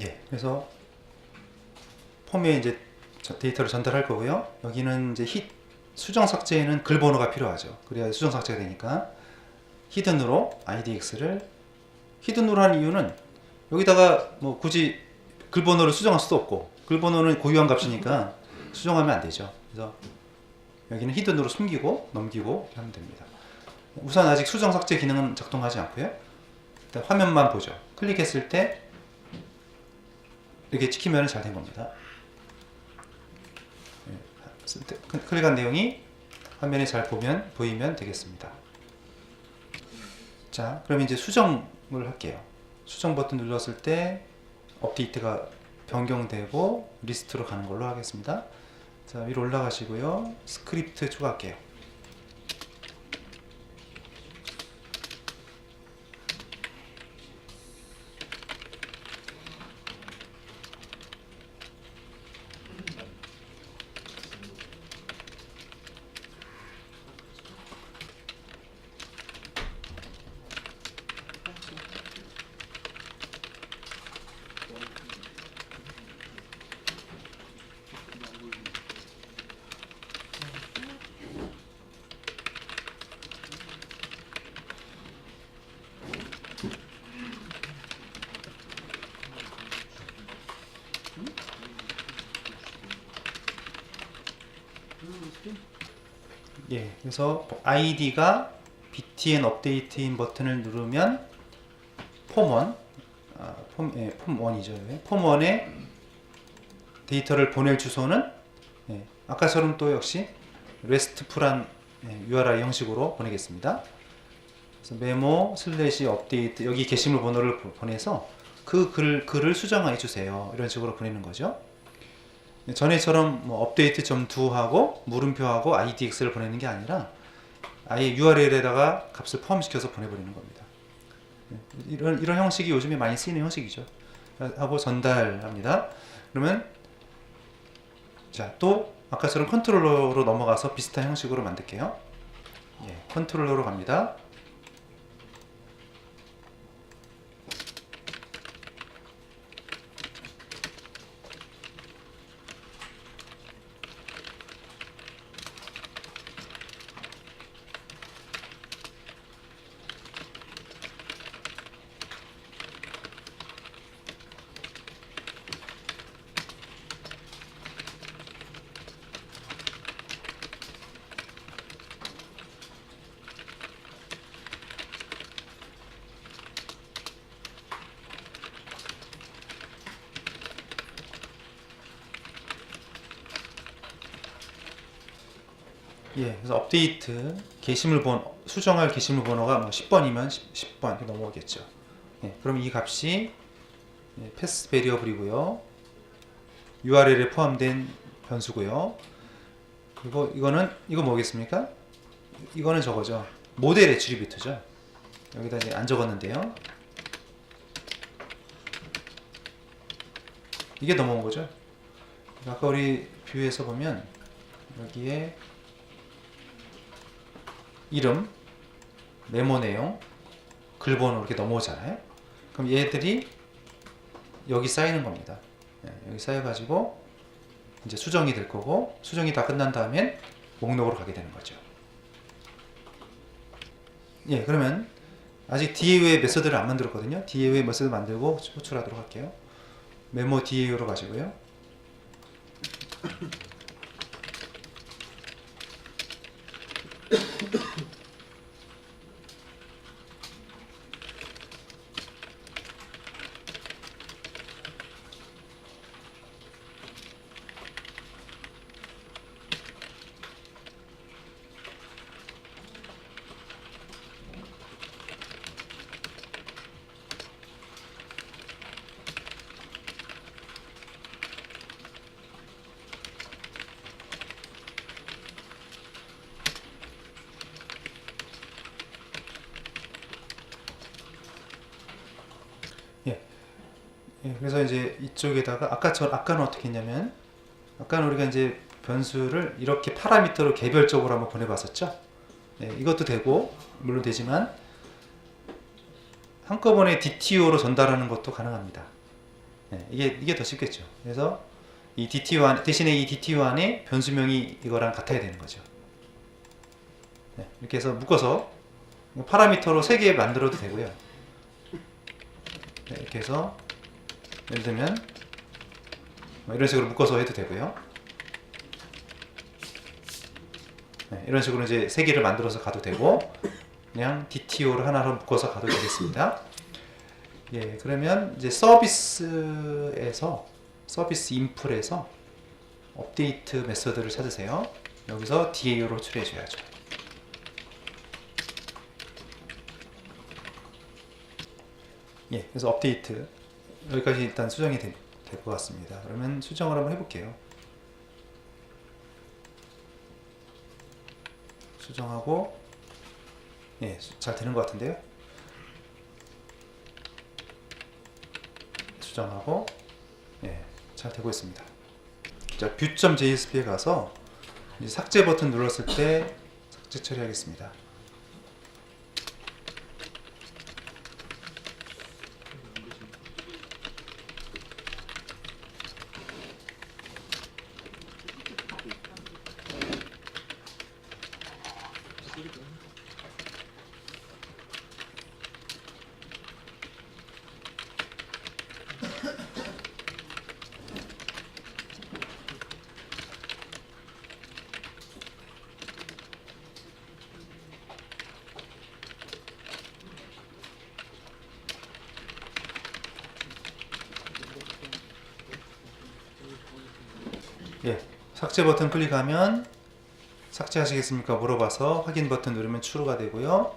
예, 그래서 폼에 이제 데이터를 전달할 거고요. 여기는 이제 수정 삭제에는 글 번호가 필요하죠. 그래야 수정 삭제가 되니까 히든으로 IDX를 히든으로 한 이유는 여기다가 뭐 굳이 글 번호를 수정할 수도 없고 글 번호는 고유한 값이니까 수정하면 안 되죠. 그래서 여기는 히든으로 숨기고 넘기고 이렇게 하면 됩니다. 우선 아직 수정 삭제 기능은 작동하지 않고요. 일단 화면만 보죠. 클릭했을 때 이렇게 찍히면 잘 된 겁니다. 클릭한 내용이 화면에 잘 보이면 되겠습니다. 자, 그럼 이제 수정을 할게요. 수정 버튼 눌렀을 때 업데이트가 변경되고 리스트로 가는 걸로 하겠습니다. 자, 위로 올라가시고요. 스크립트 추가할게요. 예, 그래서 id가 btn 업데이트인 버튼을 누르면 폼1, 폼1이죠. 폼1에 데이터를 보낼 주소는 아까처럼 또 역시 RESTful한 URI 형식으로 보내겠습니다. 그래서 메모 슬래시 업데이트 여기 게시물 번호를 보내서 그 글을 수정해 주세요. 이런 식으로 보내는 거죠. 전에처럼 뭐 업데이트 점 do하고 물음표하고 idx를 보내는 게 아니라 아예 URL에다가 값을 포함시켜서 보내버리는 겁니다. 이런 형식이 요즘에 많이 쓰이는 형식이죠. 하고 전달합니다. 그러면 자, 또 아까처럼 컨트롤러로 넘어가서 비슷한 형식으로 만들게요. 예, 컨트롤러로 갑니다. 예, 그래서 업데이트 게시물 번호 수정할 게시물 번호가 뭐 10번이면 10번 이렇게 넘어오겠죠. 예, 그럼 이 값이 패스 베리어블이고요. URL에 포함된 변수고요. 그리고 이거 뭐겠습니까? 이거는 저거죠. 모델 애트리뷰트죠. 여기다 이제 안 적었는데요. 이게 넘어온 거죠. 아까 우리 뷰에서 보면 여기에 이름, 메모 내용, 글 번호 이렇게 넘어오잖아요. 그럼 얘들이 여기 쌓이는 겁니다. 여기 쌓여가지고 이제 수정이 될 거고 수정이 다 끝난 다음엔 목록으로 가게 되는 거죠. 예, 그러면 아직 DAO의 메서드를 안 만들었거든요. DAO의 메서드 만들고 호출하도록 할게요. 메모 DAO로 가지고요. 예, 그래서 이제 이쪽에다가 아까는 어떻게 했냐면 아까는 우리가 이제 변수를 이렇게 파라미터로 개별적으로 한번 보내봤었죠. 네, 이것도 되고 물론 되지만 한꺼번에 DTO로 전달하는 것도 가능합니다. 네, 이게 더 쉽겠죠. 그래서 이 DTO 대신에 이 DTO 안에 변수명이 이거랑 같아야 되는 거죠. 네, 이렇게 해서 묶어서 파라미터로 3개 만들어도 되고요. 네, 이렇게 해서 예를 들면 뭐 이런 식으로 묶어서 해도 되고요. 네, 이런 식으로 이제 3개를 만들어서 가도 되고 그냥 DTO를 하나로 묶어서 가도 되겠습니다. 예, 그러면 이제 서비스 인풀에서 업데이트 메서드를 찾으세요. 여기서 DAO로 호출해 줘야죠. 예, 그래서 업데이트 여기까지 일단 수정이 될 것 같습니다. 그러면 수정을 한번 해볼게요. 수정하고 예, 잘 되는 것 같은데요. 수정하고 예, 잘 되고 있습니다. 자, view.jsp에 가서 이제 삭제 버튼 눌렀을 때 삭제 처리하겠습니다. 예, 삭제 버튼 클릭하면 삭제하시겠습니까? 물어봐서 확인 버튼 누르면 추루가 되고요.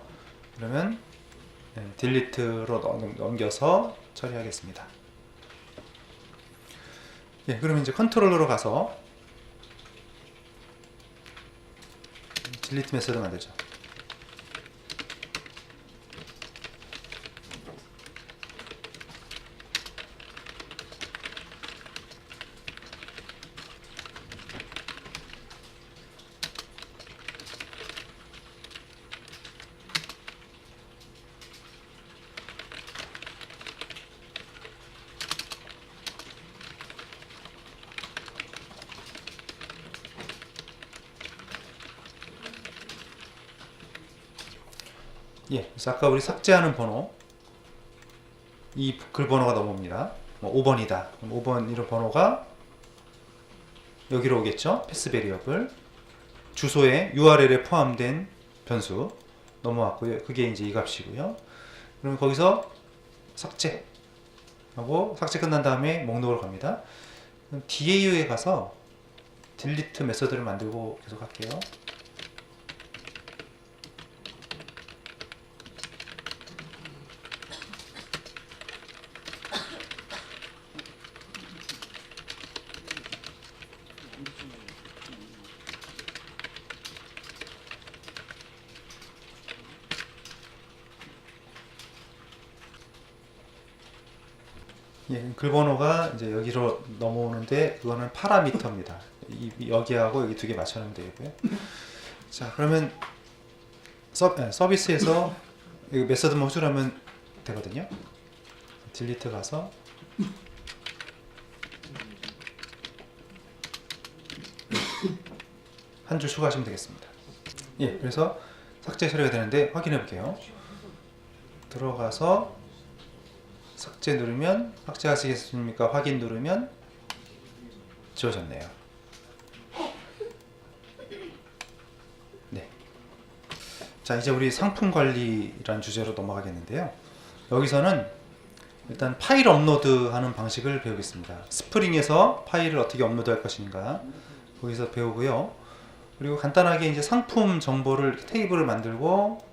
그러면 딜리트로 넘겨서 처리하겠습니다. 예, 그러면 이제 컨트롤러로 가서 딜리트 메서드 만들죠. 예, 그래서 아까 우리 삭제하는 번호, 이 글 번호가 넘어옵니다. 뭐 5번이다. 그럼 5번 이런 번호가 여기로 오겠죠. 패스 베리어블 주소에 URL에 포함된 변수 넘어왔고요. 그게 이제 이 값이고요. 그러면 거기서 삭제 하고 삭제 끝난 다음에 목록으로 갑니다. 그럼 DAU에 가서 딜리트 메서드를 만들고 계속 할게요. 예, 글 번호가 이제 여기로 넘어오는데 그거는 파라미터입니다. 여기하고 여기 두 개 맞춰놓으면 되고요. 자, 그러면 서비스에서 여기 메서드만 호출하면 되거든요. 딜리트 가서 한 줄 추가하시면 되겠습니다. 예, 그래서 삭제 처리가 되는데 확인해 볼게요. 들어가서 삭제 누르면 삭제하시겠습니까? 확인 누르면 지워졌네요. 네. 자, 이제 우리 상품 관리라는 주제로 넘어가겠는데요. 여기서는 일단 파일 업로드하는 방식을 배우겠습니다. 스프링에서 파일을 어떻게 업로드할 것인가 거기서 배우고요. 그리고 간단하게 이제 상품 정보를 테이블을 만들고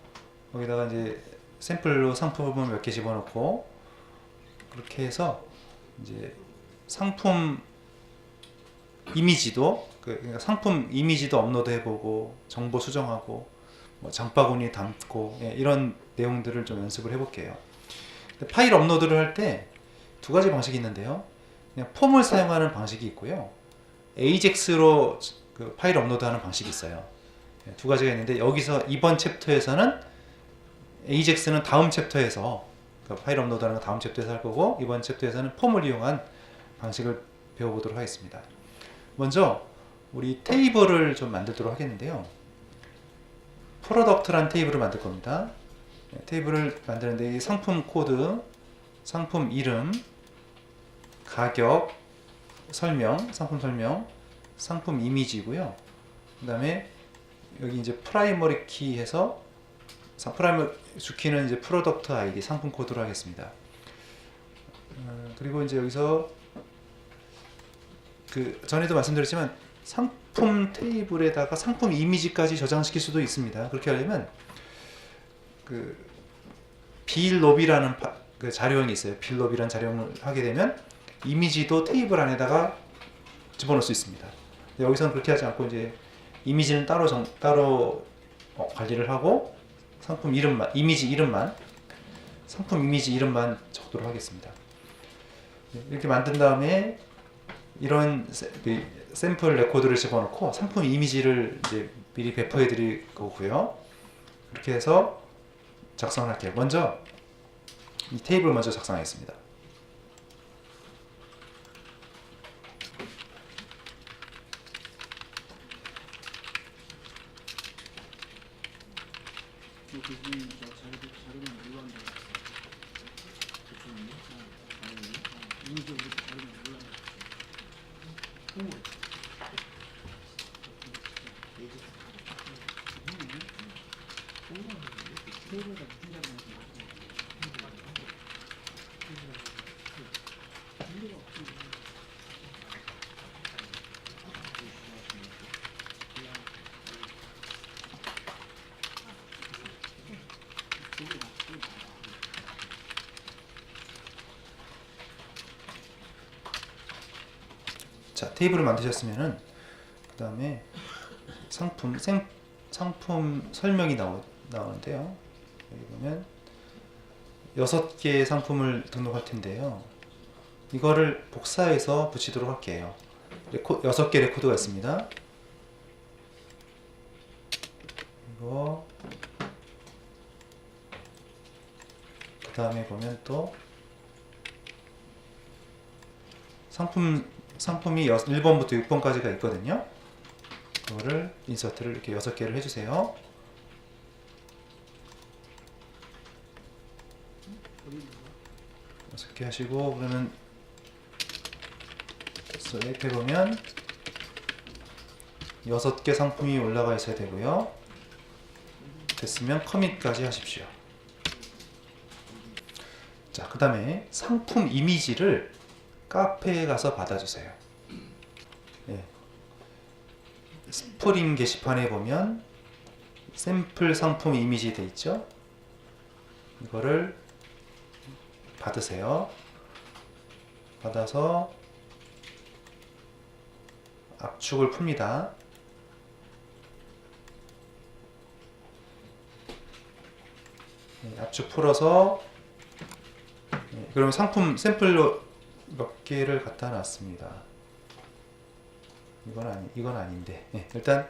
여기다가 이제 샘플로 상품을 몇 개 집어넣고 그렇게 해서 이제 상품 이미지도 그러니까 상품 이미지도 업로드해보고 정보 수정하고 뭐 장바구니 담고 이런 내용들을 좀 연습을 해볼게요. 파일 업로드를 할 때 두 가지 방식이 있는데요. 그냥 폼을 사용하는 방식이 있고요. AJAX로 그 파일 업로드하는 방식이 있어요. 두 가지가 있는데 여기서 이번 챕터에서는 AJAX는 다음 챕터에서 그러니까 파일 업로드하는 거 다음 챕터에서 할 거고 이번 챕터에서는 폼을 이용한 방식을 배워보도록 하겠습니다. 먼저 우리 테이블을 좀 만들도록 하겠는데요. 프로덕트란 테이블을 만들 겁니다. 테이블을 만드는데 이 상품 코드, 상품 이름, 가격, 설명, 상품 설명, 상품 이미지고요. 그 다음에 여기 이제 프라이머리 키 해서 프라이머리 주키는 이제 프로덕트 아이디 상품 코드로 하겠습니다. 그리고 이제 여기서 그 전에도 말씀드렸지만 상품 테이블에다가 상품 이미지까지 저장시킬 수도 있습니다. 그렇게 하려면 그 빌로비라는 그 자료형이 있어요. 빌로비라는 자료형을 하게 되면 이미지도 테이블 안에다가 집어넣을 수 있습니다. 여기서는 그렇게 하지 않고 이제 이미지는 따로 관리를 하고 상품 이름만 상품 이미지 이름만 적도록 하겠습니다. 이렇게 만든 다음에 이런 샘플 레코드를 집어넣고 상품 이미지를 이제 미리 배포해 드릴 거고요. 이렇게 해서 작성을 할게요. 먼저 이 테이블 먼저 작성하겠습니다. 자, 테이블을 만드셨으면은 그 다음에 상품 설명이 나오는데요. 여기 보면 6개의 상품을 등록할 텐데요. 이거를 복사해서 붙이도록 할게요. 6개 레코드가 있습니다. 이거 그 다음에 보면 또 상품이 1번부터 6번까지가 있거든요. 그거를 인서트를 이렇게 6개를 해주세요. 6개 하시고 그러면 셀렉트 해보면 6개 상품이 올라가 있어야 되고요. 됐으면 커밋까지 하십시오. 자, 그 다음에 상품 이미지를 카페에 가서 받아주세요. 예. 스프링 게시판에 보면 샘플 상품 이미지 돼 있죠? 이거를 받으세요. 받아서 압축을 풉니다. 압축 풀어서 그러면 상품 샘플로 몇 개를 갖다 놨습니다. 이건 아닌데 일단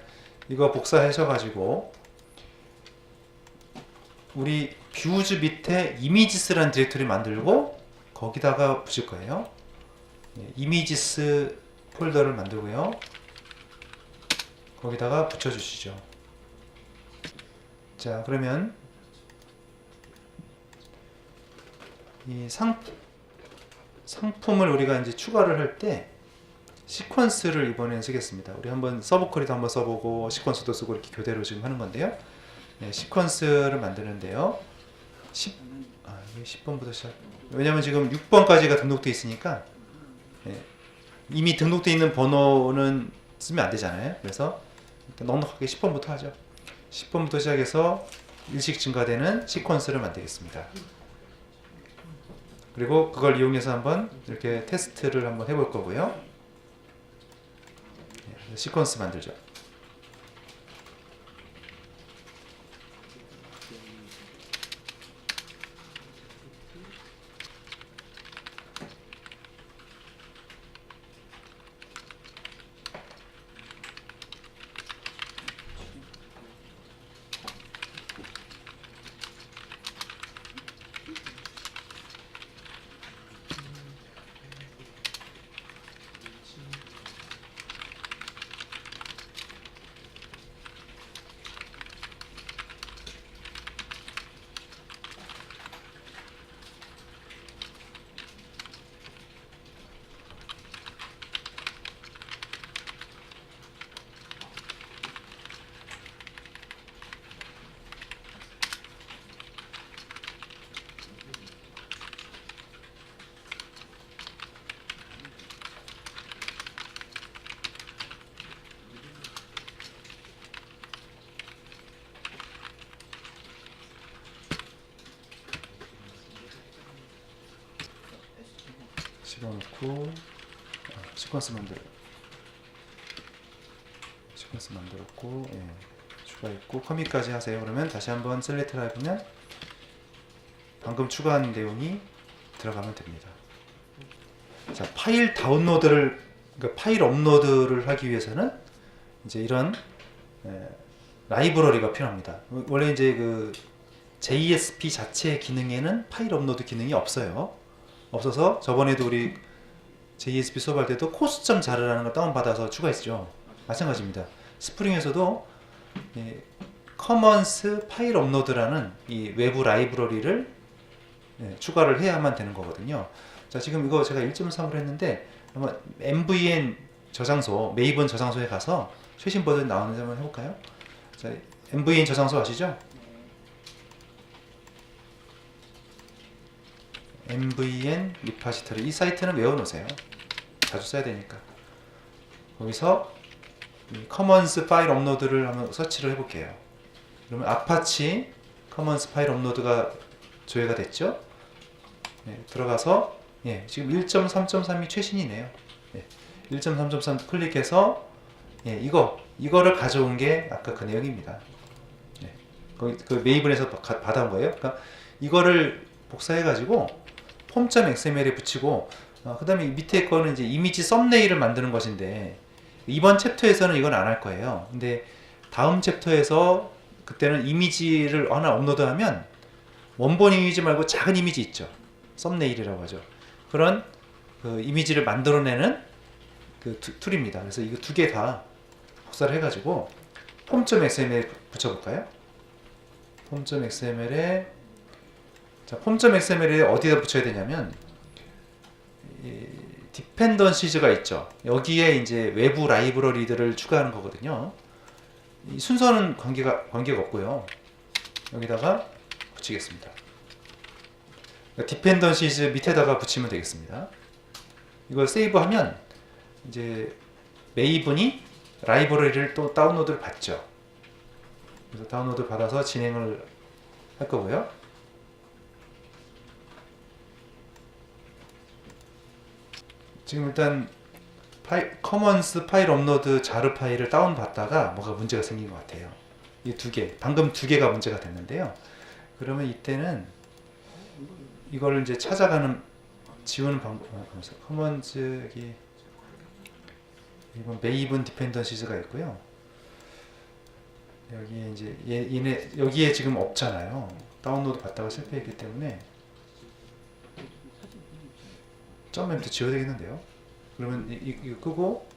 이거 복사하셔가지고 우리 뷰즈 밑에 이미지스라는 디렉토리 만들고 거기다가 붙일 거예요. 이미지스 폴더를 만들고요. 거기다가 붙여주시죠. 자, 그러면 이 상품을 우리가 이제 추가를 할 때 시퀀스를 이번엔 쓰겠습니다. 우리 한번 서브쿼리도 한번 써보고 시퀀스도 쓰고 이렇게 교대로 지금 하는 건데요. 시퀀스를 만드는데요. 10번부터 시작. 왜냐면 지금 6번까지가 등록되어 있으니까 이미 등록되어 있는 번호는 쓰면 안 되잖아요. 그래서 넉넉하게 10번부터 하죠. 10번부터 시작해서 일씩 증가되는 시퀀스를 만들겠습니다. 그리고 그걸 이용해서 한번 이렇게 테스트를 한번 해볼 거고요. 시퀀스 만들죠. 집어넣고 시퀀스 만들었고 추가했고 커밋까지 하세요. 그러면 다시 한번 셀렉트를 해보면 방금 추가한 내용이 들어가면 됩니다. 자, 파일 다운로드를 그러니까 파일 업로드를 하기 위해서는 이제 이런 라이브러리가 필요합니다. 원래 이제 그 JSP 자체 기능에는 파일 업로드 기능이 없어서 저번에도 우리 JSP 수업할 때도 course.jar라는 걸 다운받아서 추가했죠. 마찬가지입니다. 스프링에서도 커먼스 파일 업로드라는 이 외부 라이브러리를 추가를 해야만 되는 거거든요. 자, 지금 이거 제가 1.3으로 했는데 아마 MVN 저장소, 메이번 저장소에 가서 최신 버전 나오는지 한번 해볼까요? 자, MVN 저장소 아시죠? MVN 리파지터리, 이 사이트는 외워놓으세요. 자주 써야 되니까. 거기서 커먼스 파일 업로드를 한번 서치를 해볼게요. 그러면 아파치 커먼스 파일 업로드가 조회가 됐죠? 들어가서 지금 1.3.3이 최신이네요. 1.3.3 클릭해서 예, 이거를 가져온 게 아까 그 내용입니다. 예, 거기 그 메이블에서 받아온 거예요. 그러니까 이거를 복사해 가지고 폼.xml에 붙이고 그다음에 밑에 거는 이제 이미지 썸네일을 만드는 것인데 이번 챕터에서는 이건 안 할 거예요. 근데 다음 챕터에서 그때는 이미지를 하나 업로드하면 원본 이미지 말고 작은 이미지 있죠. 썸네일이라고 하죠. 그런 그 이미지를 만들어내는 그 툴입니다. 그래서 이거 두 개 다 복사를 해가지고 폼.xml에 붙여볼까요? 폼.xml에 자, 폼.xml에 어디다 붙여야 되냐면 디펜던시즈가 있죠. 여기에 이제 외부 라이브러리들을 추가하는 거거든요. 이 순서는 관계가 없고요. 여기다가 붙이겠습니다. 디펜던시즈 밑에다가 붙이면 되겠습니다. 이걸 세이브하면 이제 메이븐이 라이브러리를 또 다운로드를 받죠. 그래서 다운로드 받아서 진행을 할 거고요. 지금 일단 커먼스 파일 업로드 자르 파일을 다운 받다가 뭐가 문제가 생긴 것 같아요. 이 두 개, 방금 두 개가 문제가 됐는데요. 그러면 이때는 이걸 이제 찾아가는 지우는 방법, 커먼즈 여기 이건 메이븐 디펜던시즈가 있고요. 여기에 이제 얘네 여기에 지금 없잖아요. 다운로드 받다가 실패했기 때문에 .mt 지워야 되겠는데요. 그러면 이거 끄고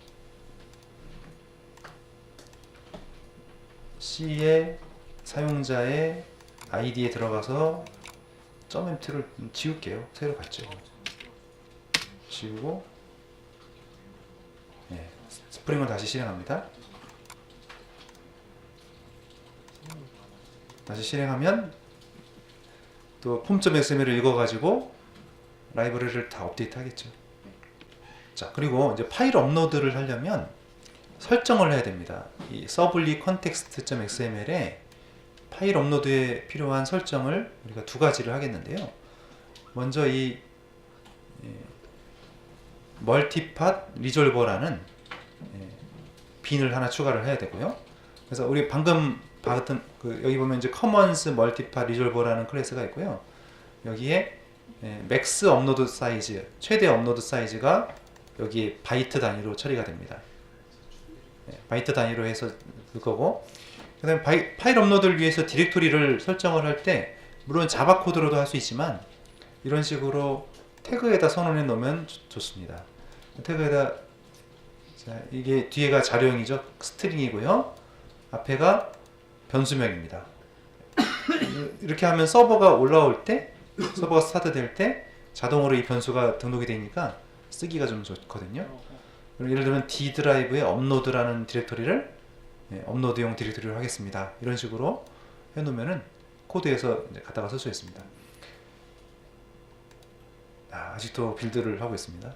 C의 사용자의 아이디에 들어가서 .mt를 지울게요. 새로 받죠. 지우고 네, 스프링을 다시 실행합니다. 다시 실행하면 또 폼.xml을 읽어가지고 라이브러리를 다 업데이트 하겠죠. 자, 그리고 이제 파일 업로드를 하려면 설정을 해야 됩니다. 이 서블리 컨텍스트.xml에 파일 업로드에 필요한 설정을 우리가 두 가지를 하겠는데요. 먼저 이 멀티팟 리졸버라는 빈을 하나 추가를 해야 되고요. 그래서 우리 방금 봤던 여기 보면 이제 커먼스 멀티팟 리졸버라는 클래스가 있고요. 여기에 맥스 업로드 사이즈, 최대 업로드 사이즈가 여기에 바이트 단위로 처리가 됩니다. 바이트 단위로 해서 그거고, 그 다음에 파일 업로드를 위해서 디렉토리를 설정을 할 때 물론 자바 코드로도 할 수 있지만 이런 식으로 태그에다 선언해 놓으면 좋습니다. 태그에다 자, 이게 뒤에가 자료형이죠. 스트링이고요. 앞에가 변수명입니다. 이렇게 하면 서버가 올라올 때, 서버가 스타트 될 때 자동으로 이 변수가 등록이 되니까 쓰기가 좀 좋거든요. 예를 들면 D 드라이브에 업로드라는 디렉토리를 업로드용 디렉토리로 하겠습니다. 이런 식으로 해놓으면은 코드에서 갖다가 쓸 수 있습니다. 아직도 빌드를 하고 있습니다.